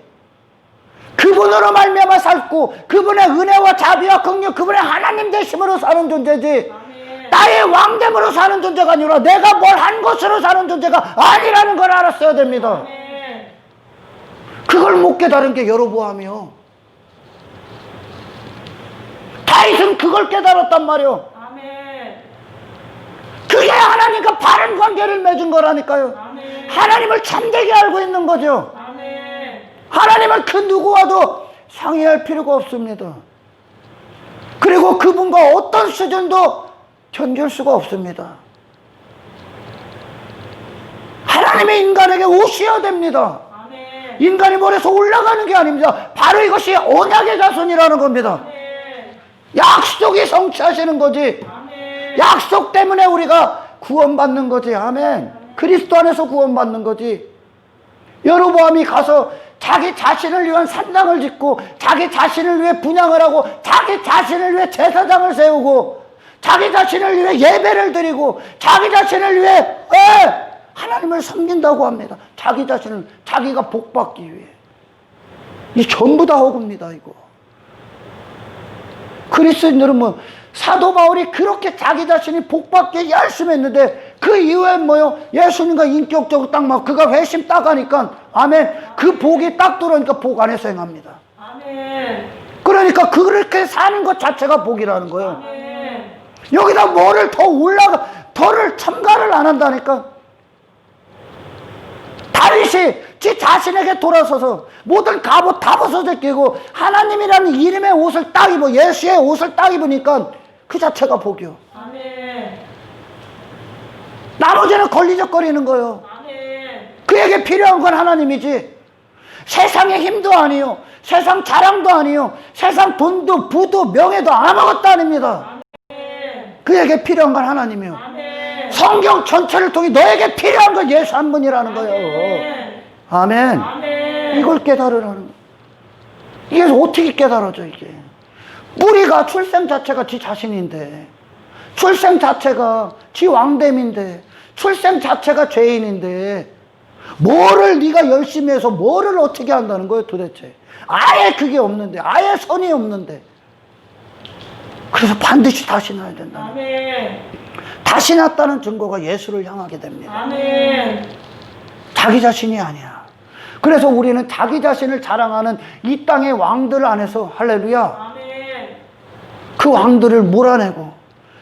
Speaker 2: 그분으로 말미암아 살고 그분의 은혜와 자비와 긍휼, 그분의 하나님 되심으로 사는 존재지,
Speaker 3: 아멘.
Speaker 2: 나의 왕됨으로 사는 존재가 아니라 내가 뭘 한 것으로 사는 존재가 아니라는 걸 알았어야 됩니다.
Speaker 3: 아멘.
Speaker 2: 그걸 못 깨달은 게 여로보암이요. 다윗은 그걸 깨달았단 말이요.
Speaker 3: 아멘.
Speaker 2: 그게 하나님과 바른 관계를 맺은 거라니까요.
Speaker 3: 아멘.
Speaker 2: 하나님을 참되게 알고 있는 거죠.
Speaker 3: 아멘.
Speaker 2: 하나님은 그 누구와도 상의할 필요가 없습니다. 그리고 그분과 어떤 수준도 견줄 수가 없습니다. 하나님의 인간에게 오셔야 됩니다.
Speaker 3: 아멘.
Speaker 2: 인간이 뭘해서 올라가는 게 아닙니다. 바로 이것이 언약의 자손이라는 겁니다.
Speaker 3: 아멘.
Speaker 2: 약속이 성취하시는 거지.
Speaker 3: 아멘.
Speaker 2: 약속 때문에 우리가 구원받는 거지. 아멘. 그리스도 안에서 구원받는 거지. 여로보암이 가서 자기 자신을 위한 산당을 짓고 자기 자신을 위해 분향을 하고 자기 자신을 위해 제사장을 세우고 자기 자신을 위해 예배를 드리고 자기 자신을 위해 하나님을 섬긴다고 합니다. 자기 자신을 자기가 복받기 위해. 이 전부 다 허구입니다. 이거. 그리스도인들은 뭐 사도 바울이 그렇게 자기 자신이 복받기 열심히 했는데 그 이후에 뭐요? 예수님과 인격적으로 딱 막 그가 회심 딱 하니까 아멘. 그 복이 딱 들어오니까 복 안에서 행합니다.
Speaker 3: 아멘.
Speaker 2: 그러니까 그렇게 사는 것 자체가 복이라는 거예요.
Speaker 3: 아멘.
Speaker 2: 여기다 뭐를 더 더를 첨가를 안 한다니까. 다윗이 지 자신에게 돌아서서 모든 갑옷 다 벗어져 끼고 하나님이라는 이름의 옷을 딱 입어, 예수의 옷을 딱 입으니까 그 자체가 복이요.
Speaker 3: 아멘.
Speaker 2: 나머지는 걸리적거리는 거예요.
Speaker 3: 아멘.
Speaker 2: 그에게 필요한 건 하나님이지. 세상의 힘도 아니요, 세상 자랑도 아니요, 세상 돈도 부도 명예도 아무것도 아닙니다.
Speaker 3: 아멘.
Speaker 2: 그에게 필요한 건 하나님이요.
Speaker 3: 아멘.
Speaker 2: 성경 전체를 통해 너에게 필요한 건 예수 한 분이라는 거예요. 아멘.
Speaker 3: 아멘.
Speaker 2: 이걸 깨달으라는 거예요. 이게 어떻게 깨달아져 이게. 뿌리가 출생 자체가 지 자신인데, 출생 자체가 지 왕됨인데, 출생 자체가 죄인인데 뭐를 네가 열심히 해서 뭐를 어떻게 한다는 거예요 도대체. 아예 그게 없는데, 아예 선이 없는데. 그래서 반드시 다시 나야 된다.
Speaker 3: 아멘.
Speaker 2: 다시 났다는 증거가 예수를 향하게 됩니다.
Speaker 3: 아멘.
Speaker 2: 자기 자신이 아니야. 그래서 우리는 자기 자신을 자랑하는 이 땅의 왕들 안에서 할렐루야,
Speaker 3: 아멘.
Speaker 2: 그 왕들을 몰아내고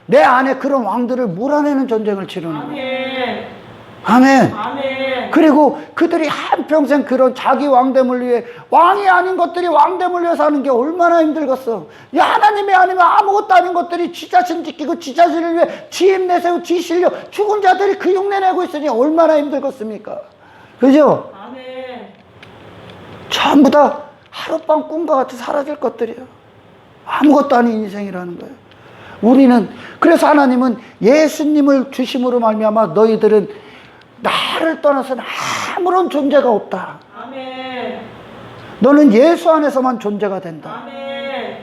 Speaker 2: 내 안에 그런 왕들을 몰아내는 전쟁을 치르는 거예요.
Speaker 3: 아멘.
Speaker 2: 아멘.
Speaker 3: 아멘.
Speaker 2: 그리고 그들이 한평생 그런 자기 왕됨을 위해, 왕이 아닌 것들이 왕됨을 위해 사는 게 얼마나 힘들겠어. 야, 하나님이 아니면 아무것도 아닌 것들이 지 자신 지키고 지 자신을 위해 지 힘 내세우고 지 실력, 죽은 자들이 그 흉내 내고 있으니 얼마나 힘들겠습니까? 그죠?
Speaker 3: 아멘.
Speaker 2: 전부 다 하룻밤 꿈과 같이 사라질 것들이에요. 아무것도 아닌 인생이라는 거예요. 우리는, 그래서 하나님은 예수님을 주심으로 말미암아 너희들은 나를 떠나서는 아무런 존재가 없다.
Speaker 3: 아멘.
Speaker 2: 너는 예수 안에서만 존재가 된다.
Speaker 3: 아멘.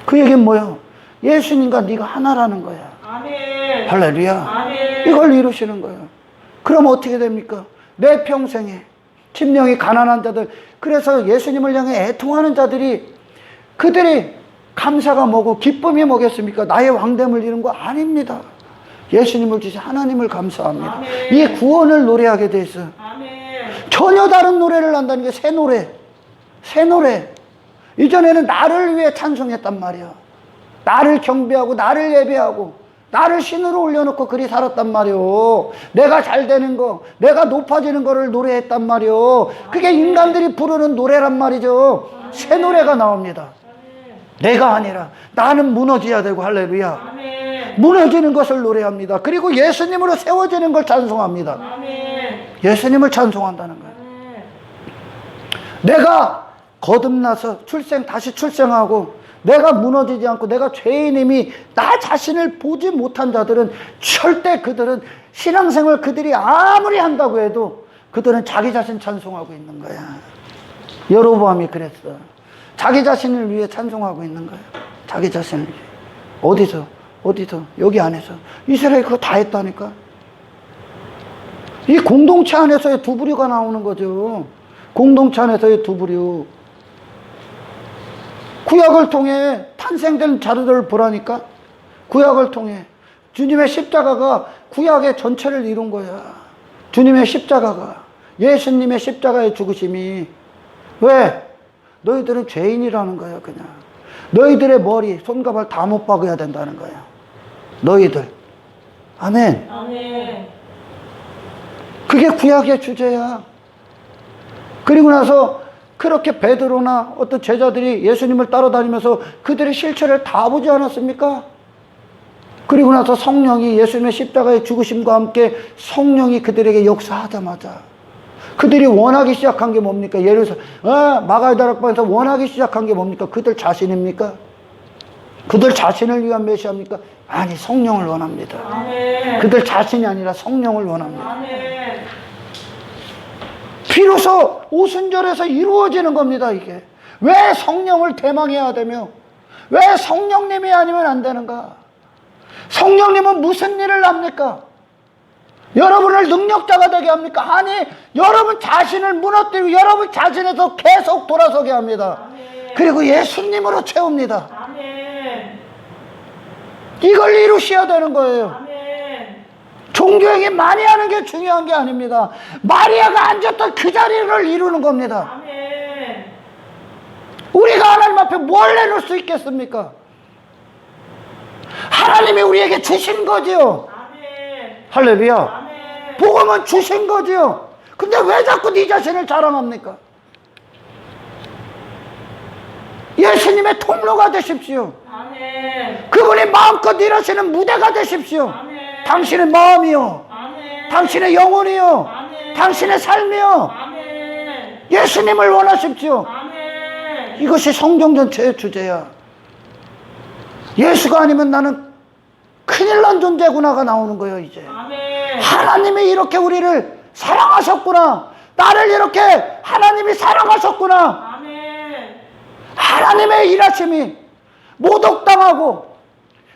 Speaker 2: 그 얘기는 뭐예요? 예수님과 네가 하나라는 거야.
Speaker 3: 아멘.
Speaker 2: 할렐루야.
Speaker 3: 아멘.
Speaker 2: 이걸 이루시는 거예요. 그럼 어떻게 됩니까? 내 평생에 심령이 가난한 자들, 그래서 예수님을 향해 애통하는 자들이, 그들이 감사가 뭐고 기쁨이 뭐겠습니까? 나의 왕됨을 이룬 거 아닙니다. 예수님을 주신 하나님을 감사합니다.
Speaker 3: 아멘.
Speaker 2: 이 구원을 노래하게 돼 있어요.
Speaker 3: 아멘.
Speaker 2: 전혀 다른 노래를 한다는 게 새 노래. 새 노래. 이전에는 나를 위해 찬송했단 말이야. 나를 경배하고 나를 예배하고 나를 신으로 올려놓고 그리 살았단 말이오. 내가 잘 되는 거, 내가 높아지는 거를 노래했단 말이오. 그게 인간들이 부르는 노래란 말이죠. 새 노래가 나옵니다. 내가 아니라 나는 무너져야 되고, 할렐루야.
Speaker 3: 아멘.
Speaker 2: 무너지는 것을 노래합니다. 그리고 예수님으로 세워지는 걸 찬송합니다.
Speaker 3: 아멘.
Speaker 2: 예수님을 찬송한다는 거예요.
Speaker 3: 아멘.
Speaker 2: 내가 거듭나서 다시 출생하고 내가 무너지지 않고 내가 죄인임이 나 자신을 보지 못한 자들은 절대, 그들은 신앙생활 그들이 아무리 한다고 해도 그들은 자기 자신 찬송하고 있는 거야. 여로보암이 그랬어. 자기 자신을 위해 찬송하고 있는 거야. 자기 자신을 위해. 어디서? 여기 안에서. 이스라엘이 그거 다 했다니까. 이 공동체 안에서의 두 부류가 나오는 거죠. 공동체 안에서의 두 부류. 구약을 통해 탄생된 자들을 보라니까. 구약을 통해 주님의 십자가가 구약의 전체를 이룬 거야. 주님의 십자가가, 예수님의 십자가의 죽으심이. 왜? 너희들은 죄인이라는 거야. 그냥 너희들의 머리, 손과 발 다 못 박아야 된다는 거야. 너희들. 아멘.
Speaker 3: 아멘.
Speaker 2: 그게 구약의 주제야. 그리고 나서 그렇게 베드로나 어떤 제자들이 예수님을 따라다니면서 그들의 실체를 다 보지 않았습니까? 그리고 나서 성령이, 예수님의 십자가의 죽으심과 함께 성령이 그들에게 역사하자마자 그들이 원하기 시작한 게 뭡니까? 마가다락방에서 원하기 시작한 게 뭡니까? 그들 자신입니까? 그들 자신을 위한 메시아입니까? 아니, 성령을 원합니다.
Speaker 3: 아멘.
Speaker 2: 그들 자신이 아니라 성령을 원합니다.
Speaker 3: 아멘.
Speaker 2: 비로소 오순절에서 이루어지는 겁니다, 이게. 왜 성령을 대망해야 되며, 왜 성령님이 아니면 안 되는가? 성령님은 무슨 일을 합니까? 여러분을 능력자가 되게 합니까? 아니, 여러분 자신을 무너뜨리고 여러분 자신에서 계속 돌아서게 합니다.
Speaker 3: 아멘.
Speaker 2: 그리고 예수님으로 채웁니다.
Speaker 3: 아멘.
Speaker 2: 이걸 이루셔야 되는 거예요.
Speaker 3: 아멘.
Speaker 2: 종교행위 많이 하는 게 중요한 게 아닙니다. 마리아가 앉았던 그 자리를 이루는 겁니다.
Speaker 3: 아멘.
Speaker 2: 우리가 하나님 앞에 뭘 내놓을 수 있겠습니까? 하나님이 우리에게 주신 거지요.
Speaker 3: 아멘.
Speaker 2: 할렐루야.
Speaker 3: 아멘.
Speaker 2: 복음은 주신 거지요. 근데 왜 자꾸 네 자신을 자랑합니까? 예수님의 통로가 되십시오.
Speaker 3: 아멘.
Speaker 2: 그분이 마음껏 일하시는 무대가 되십시오.
Speaker 3: 아멘.
Speaker 2: 당신의 마음이요,
Speaker 3: 아멘.
Speaker 2: 당신의 영혼이요,
Speaker 3: 아멘.
Speaker 2: 당신의 삶이요,
Speaker 3: 아멘.
Speaker 2: 예수님을 원하십시오.
Speaker 3: 아멘.
Speaker 2: 이것이 성경 전체의 주제야. 예수가 아니면 나는 큰일 난 존재구나가 나오는 거예요. 이제
Speaker 3: 아멘.
Speaker 2: 하나님이 이렇게 우리를 사랑하셨구나, 나를 이렇게 하나님이 사랑하셨구나,
Speaker 3: 아멘.
Speaker 2: 하나님의 일하심이 모독당하고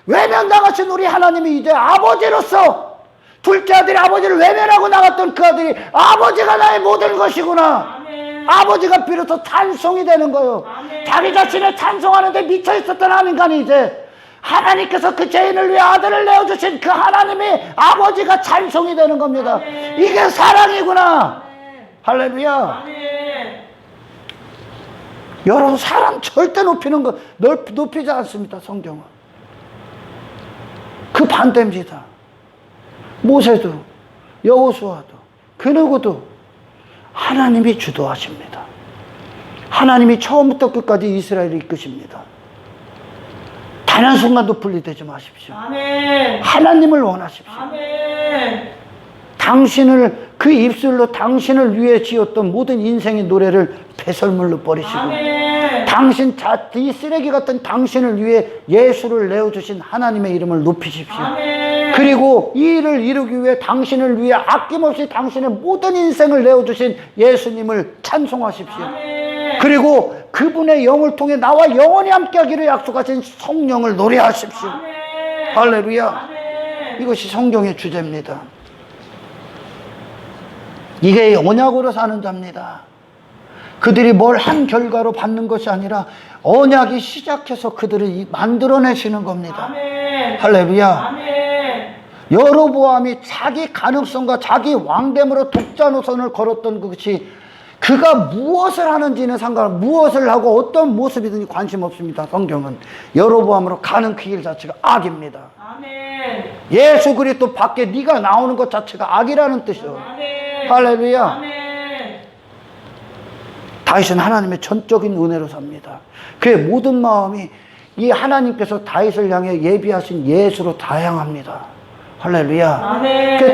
Speaker 2: 외면당하신 우리 하나님이 이제 아버지로서 둘째 아들이 아버지를 외면하고 나갔던 그 아들이 아버지가 나의 모든 것이구나,
Speaker 3: 아멘.
Speaker 2: 아버지가 비로소 찬송이 되는 거예요.
Speaker 3: 아멘.
Speaker 2: 자기 자신을 찬송하는데 미쳐있었던 한 인간이 이제 하나님께서 그 죄인을 위해 아들을 내어주신 그 하나님이 아버지가 찬송이 되는 겁니다.
Speaker 3: 아멘.
Speaker 2: 이게 사랑이구나.
Speaker 3: 아멘.
Speaker 2: 할렐루야.
Speaker 3: 아멘.
Speaker 2: 여러분, 사람 절대 높이는 거 높이지 않습니다. 성경은 그 반대입니다. 모세도 여호수아도 그 누구도 하나님이 주도하십니다. 하나님이 처음부터 끝까지 이스라엘을 이끄십니다. 단 한순간도 분리되지 마십시오.
Speaker 3: 아멘.
Speaker 2: 하나님을 원하십시오.
Speaker 3: 아멘.
Speaker 2: 당신을, 그 입술로 당신을 위해 지었던 모든 인생의 노래를 배설물로 버리시고,
Speaker 3: 아멘.
Speaker 2: 당신 이 쓰레기 같은 당신을 위해 예수를 내어주신 하나님의 이름을 높이십시오.
Speaker 3: 아멘.
Speaker 2: 그리고 이 일을 이루기 위해 당신을 위해 아낌없이 당신의 모든 인생을 내어주신 예수님을 찬송하십시오.
Speaker 3: 아멘.
Speaker 2: 그리고 그분의 영을 통해 나와 영원히 함께하기로 약속하신 성령을 노래하십시오.
Speaker 3: 아멘.
Speaker 2: 할렐루야.
Speaker 3: 아멘.
Speaker 2: 이것이 성경의 주제입니다. 이게 언약으로 사는 자입니다. 그들이 뭘 한 결과로 받는 것이 아니라 언약이 시작해서 그들을 만들어내시는 겁니다.
Speaker 3: 아멘.
Speaker 2: 할렐루야.
Speaker 3: 아멘.
Speaker 2: 여로보암이 자기 가능성과 자기 왕됨으로 독자 노선을 걸었던 것이, 그가 무엇을 하는지는 무엇을 하고 어떤 모습이든지 관심 없습니다. 성경은 여로보암으로 가는 그 길 자체가 악입니다.
Speaker 3: 아멘.
Speaker 2: 예수 그리스도 밖에 네가 나오는 것 자체가 악이라는 뜻이요.
Speaker 3: 아멘.
Speaker 2: 할렐루야.
Speaker 3: 아멘.
Speaker 2: 다윗은 하나님의 전적인 은혜로 삽니다. 그의 모든 마음이 이 하나님께서 다윗을 향해 예비하신 예수로 다양합니다. 할렐루야.
Speaker 3: 아멘.
Speaker 2: 그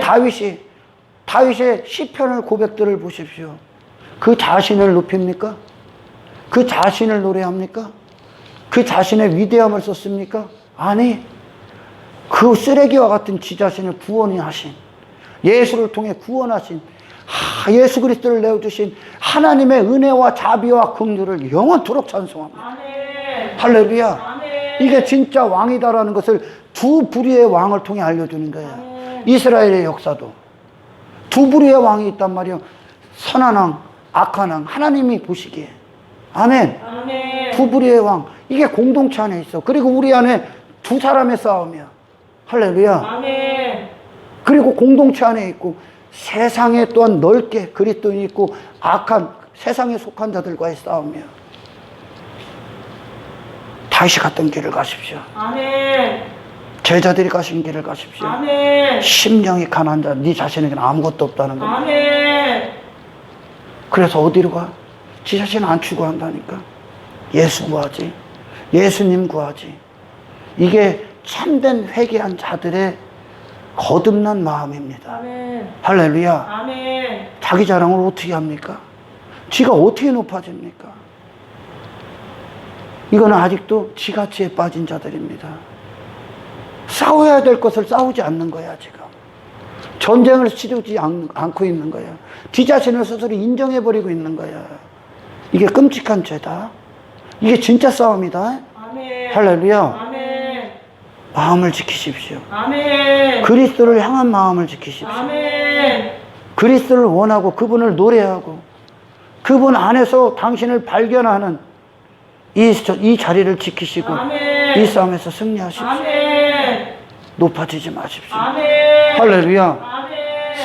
Speaker 2: 다윗의 시편을 고백들을 보십시오. 그 자신을 높입니까? 그 자신을 노래합니까? 그 자신의 위대함을 썼습니까? 아니, 그 쓰레기와 같은 지 자신을 구원이 하신, 예수를 통해 구원하신, 예수 그리스도를 내어주신 하나님의 은혜와 자비와 긍휼을 영원토록 찬송합니다.
Speaker 3: 아멘.
Speaker 2: 할렐루야.
Speaker 3: 아멘.
Speaker 2: 이게 진짜 왕이다라는 것을 두 부류의 왕을 통해 알려주는 거예요.
Speaker 3: 아멘.
Speaker 2: 이스라엘의 역사도 두 부류의 왕이 있단 말이에요. 선한 왕, 악한 왕. 하나님이 보시기에. 아멘.
Speaker 3: 아멘.
Speaker 2: 두 부류의 왕. 이게 공동체 안에 있어. 그리고 우리 안에 두 사람의 싸움이야. 할렐루야.
Speaker 3: 아멘.
Speaker 2: 그리고 공동체 안에 있고 세상에 또한 넓게 그리스도인이 있고 악한 세상에 속한 자들과의 싸움이야. 다윗이 갔던 길을 가십시오.
Speaker 3: 아멘.
Speaker 2: 제자들이 가신 길을 가십시오.
Speaker 3: 아멘.
Speaker 2: 심령이 가난한 자, 네 자신에게는 아무것도 없다는 겁니다.
Speaker 3: 아멘.
Speaker 2: 그래서 어디로 가? 지 자신 안 추구한다니까. 예수 구하지. 예수님 구하지. 이게 참된 회개한 자들의 거듭난 마음입니다.
Speaker 3: 아멘.
Speaker 2: 할렐루야.
Speaker 3: 아멘.
Speaker 2: 자기 자랑을 어떻게 합니까? 지가 어떻게 높아집니까? 이거는 아직도 지가치에 빠진 자들입니다. 싸워야 될 것을 싸우지 않는 거야, 지금. 전쟁을 치르지 않고 있는 거야. 지 자신을 스스로 인정해버리고 있는 거야. 이게 끔찍한 죄다. 이게 진짜 싸움이다.
Speaker 3: 아멘.
Speaker 2: 할렐루야.
Speaker 3: 아멘.
Speaker 2: 마음을 지키십시오.
Speaker 3: 아멘.
Speaker 2: 그리스도를 향한 마음을 지키십시오.
Speaker 3: 아멘.
Speaker 2: 그리스도를 원하고 그분을 노래하고 그분 안에서 당신을 발견하는 이 자리를 지키시고
Speaker 3: 아멘.
Speaker 2: 이 싸움에서 승리하십시오.
Speaker 3: 아멘.
Speaker 2: 높아지지 마십시오.
Speaker 3: 아멘.
Speaker 2: 할렐루야.
Speaker 3: 아멘.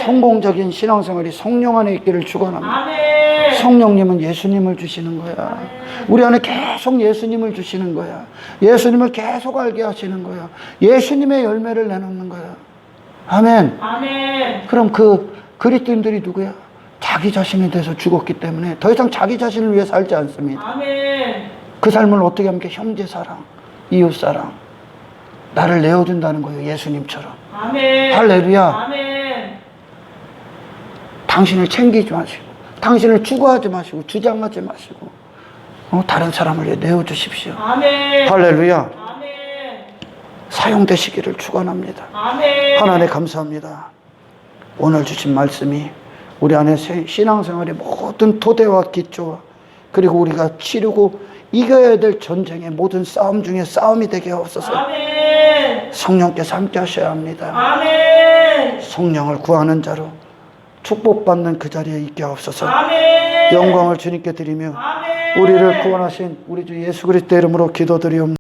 Speaker 2: 성공적인 신앙생활이 성령 안에 있기를 축원합니다.
Speaker 3: 아멘.
Speaker 2: 성령님은 예수님을 주시는 거야. 우리 안에 계속 예수님을 주시는 거야. 예수님을 계속 알게 하시는 거야. 예수님의 열매를 내놓는 거야. 아멘.
Speaker 3: 아멘.
Speaker 2: 그럼 그 그리스도인들이 누구야? 자기 자신에 대해서 죽었기 때문에 더 이상 자기 자신을 위해 살지 않습니다.
Speaker 3: 아멘.
Speaker 2: 그 삶을 어떻게 합니까? 형제 사랑, 이웃 사랑. 나를 내어준다는 거예요. 예수님처럼.
Speaker 3: 아멘.
Speaker 2: 할렐루야.
Speaker 3: 아멘.
Speaker 2: 당신을 챙기지 마시고, 당신을 추구하지 마시고, 주장하지 마시고, 다른 사람을 위해 내어주십시오.
Speaker 3: 아멘.
Speaker 2: 할렐루야.
Speaker 3: 아멘.
Speaker 2: 사용되시기를 축원합니다.
Speaker 3: 아멘.
Speaker 2: 하나님 감사합니다. 오늘 주신 말씀이 우리 안에 신앙생활의 모든 토대와 기초와 그리고 우리가 치르고 이겨야 될 전쟁의 모든 싸움 중에 싸움이 되게 하옵소서.
Speaker 3: 아멘.
Speaker 2: 성령께서 함께 하셔야 합니다.
Speaker 3: 아멘.
Speaker 2: 성령을 구하는 자로 축복받는 그 자리에 있게 하옵소서.
Speaker 3: 아멘.
Speaker 2: 영광을 주님께 드리며
Speaker 3: 아멘.
Speaker 2: 우리를 구원하신 우리 주 예수 그리스도의 이름으로 기도드리옵나이다.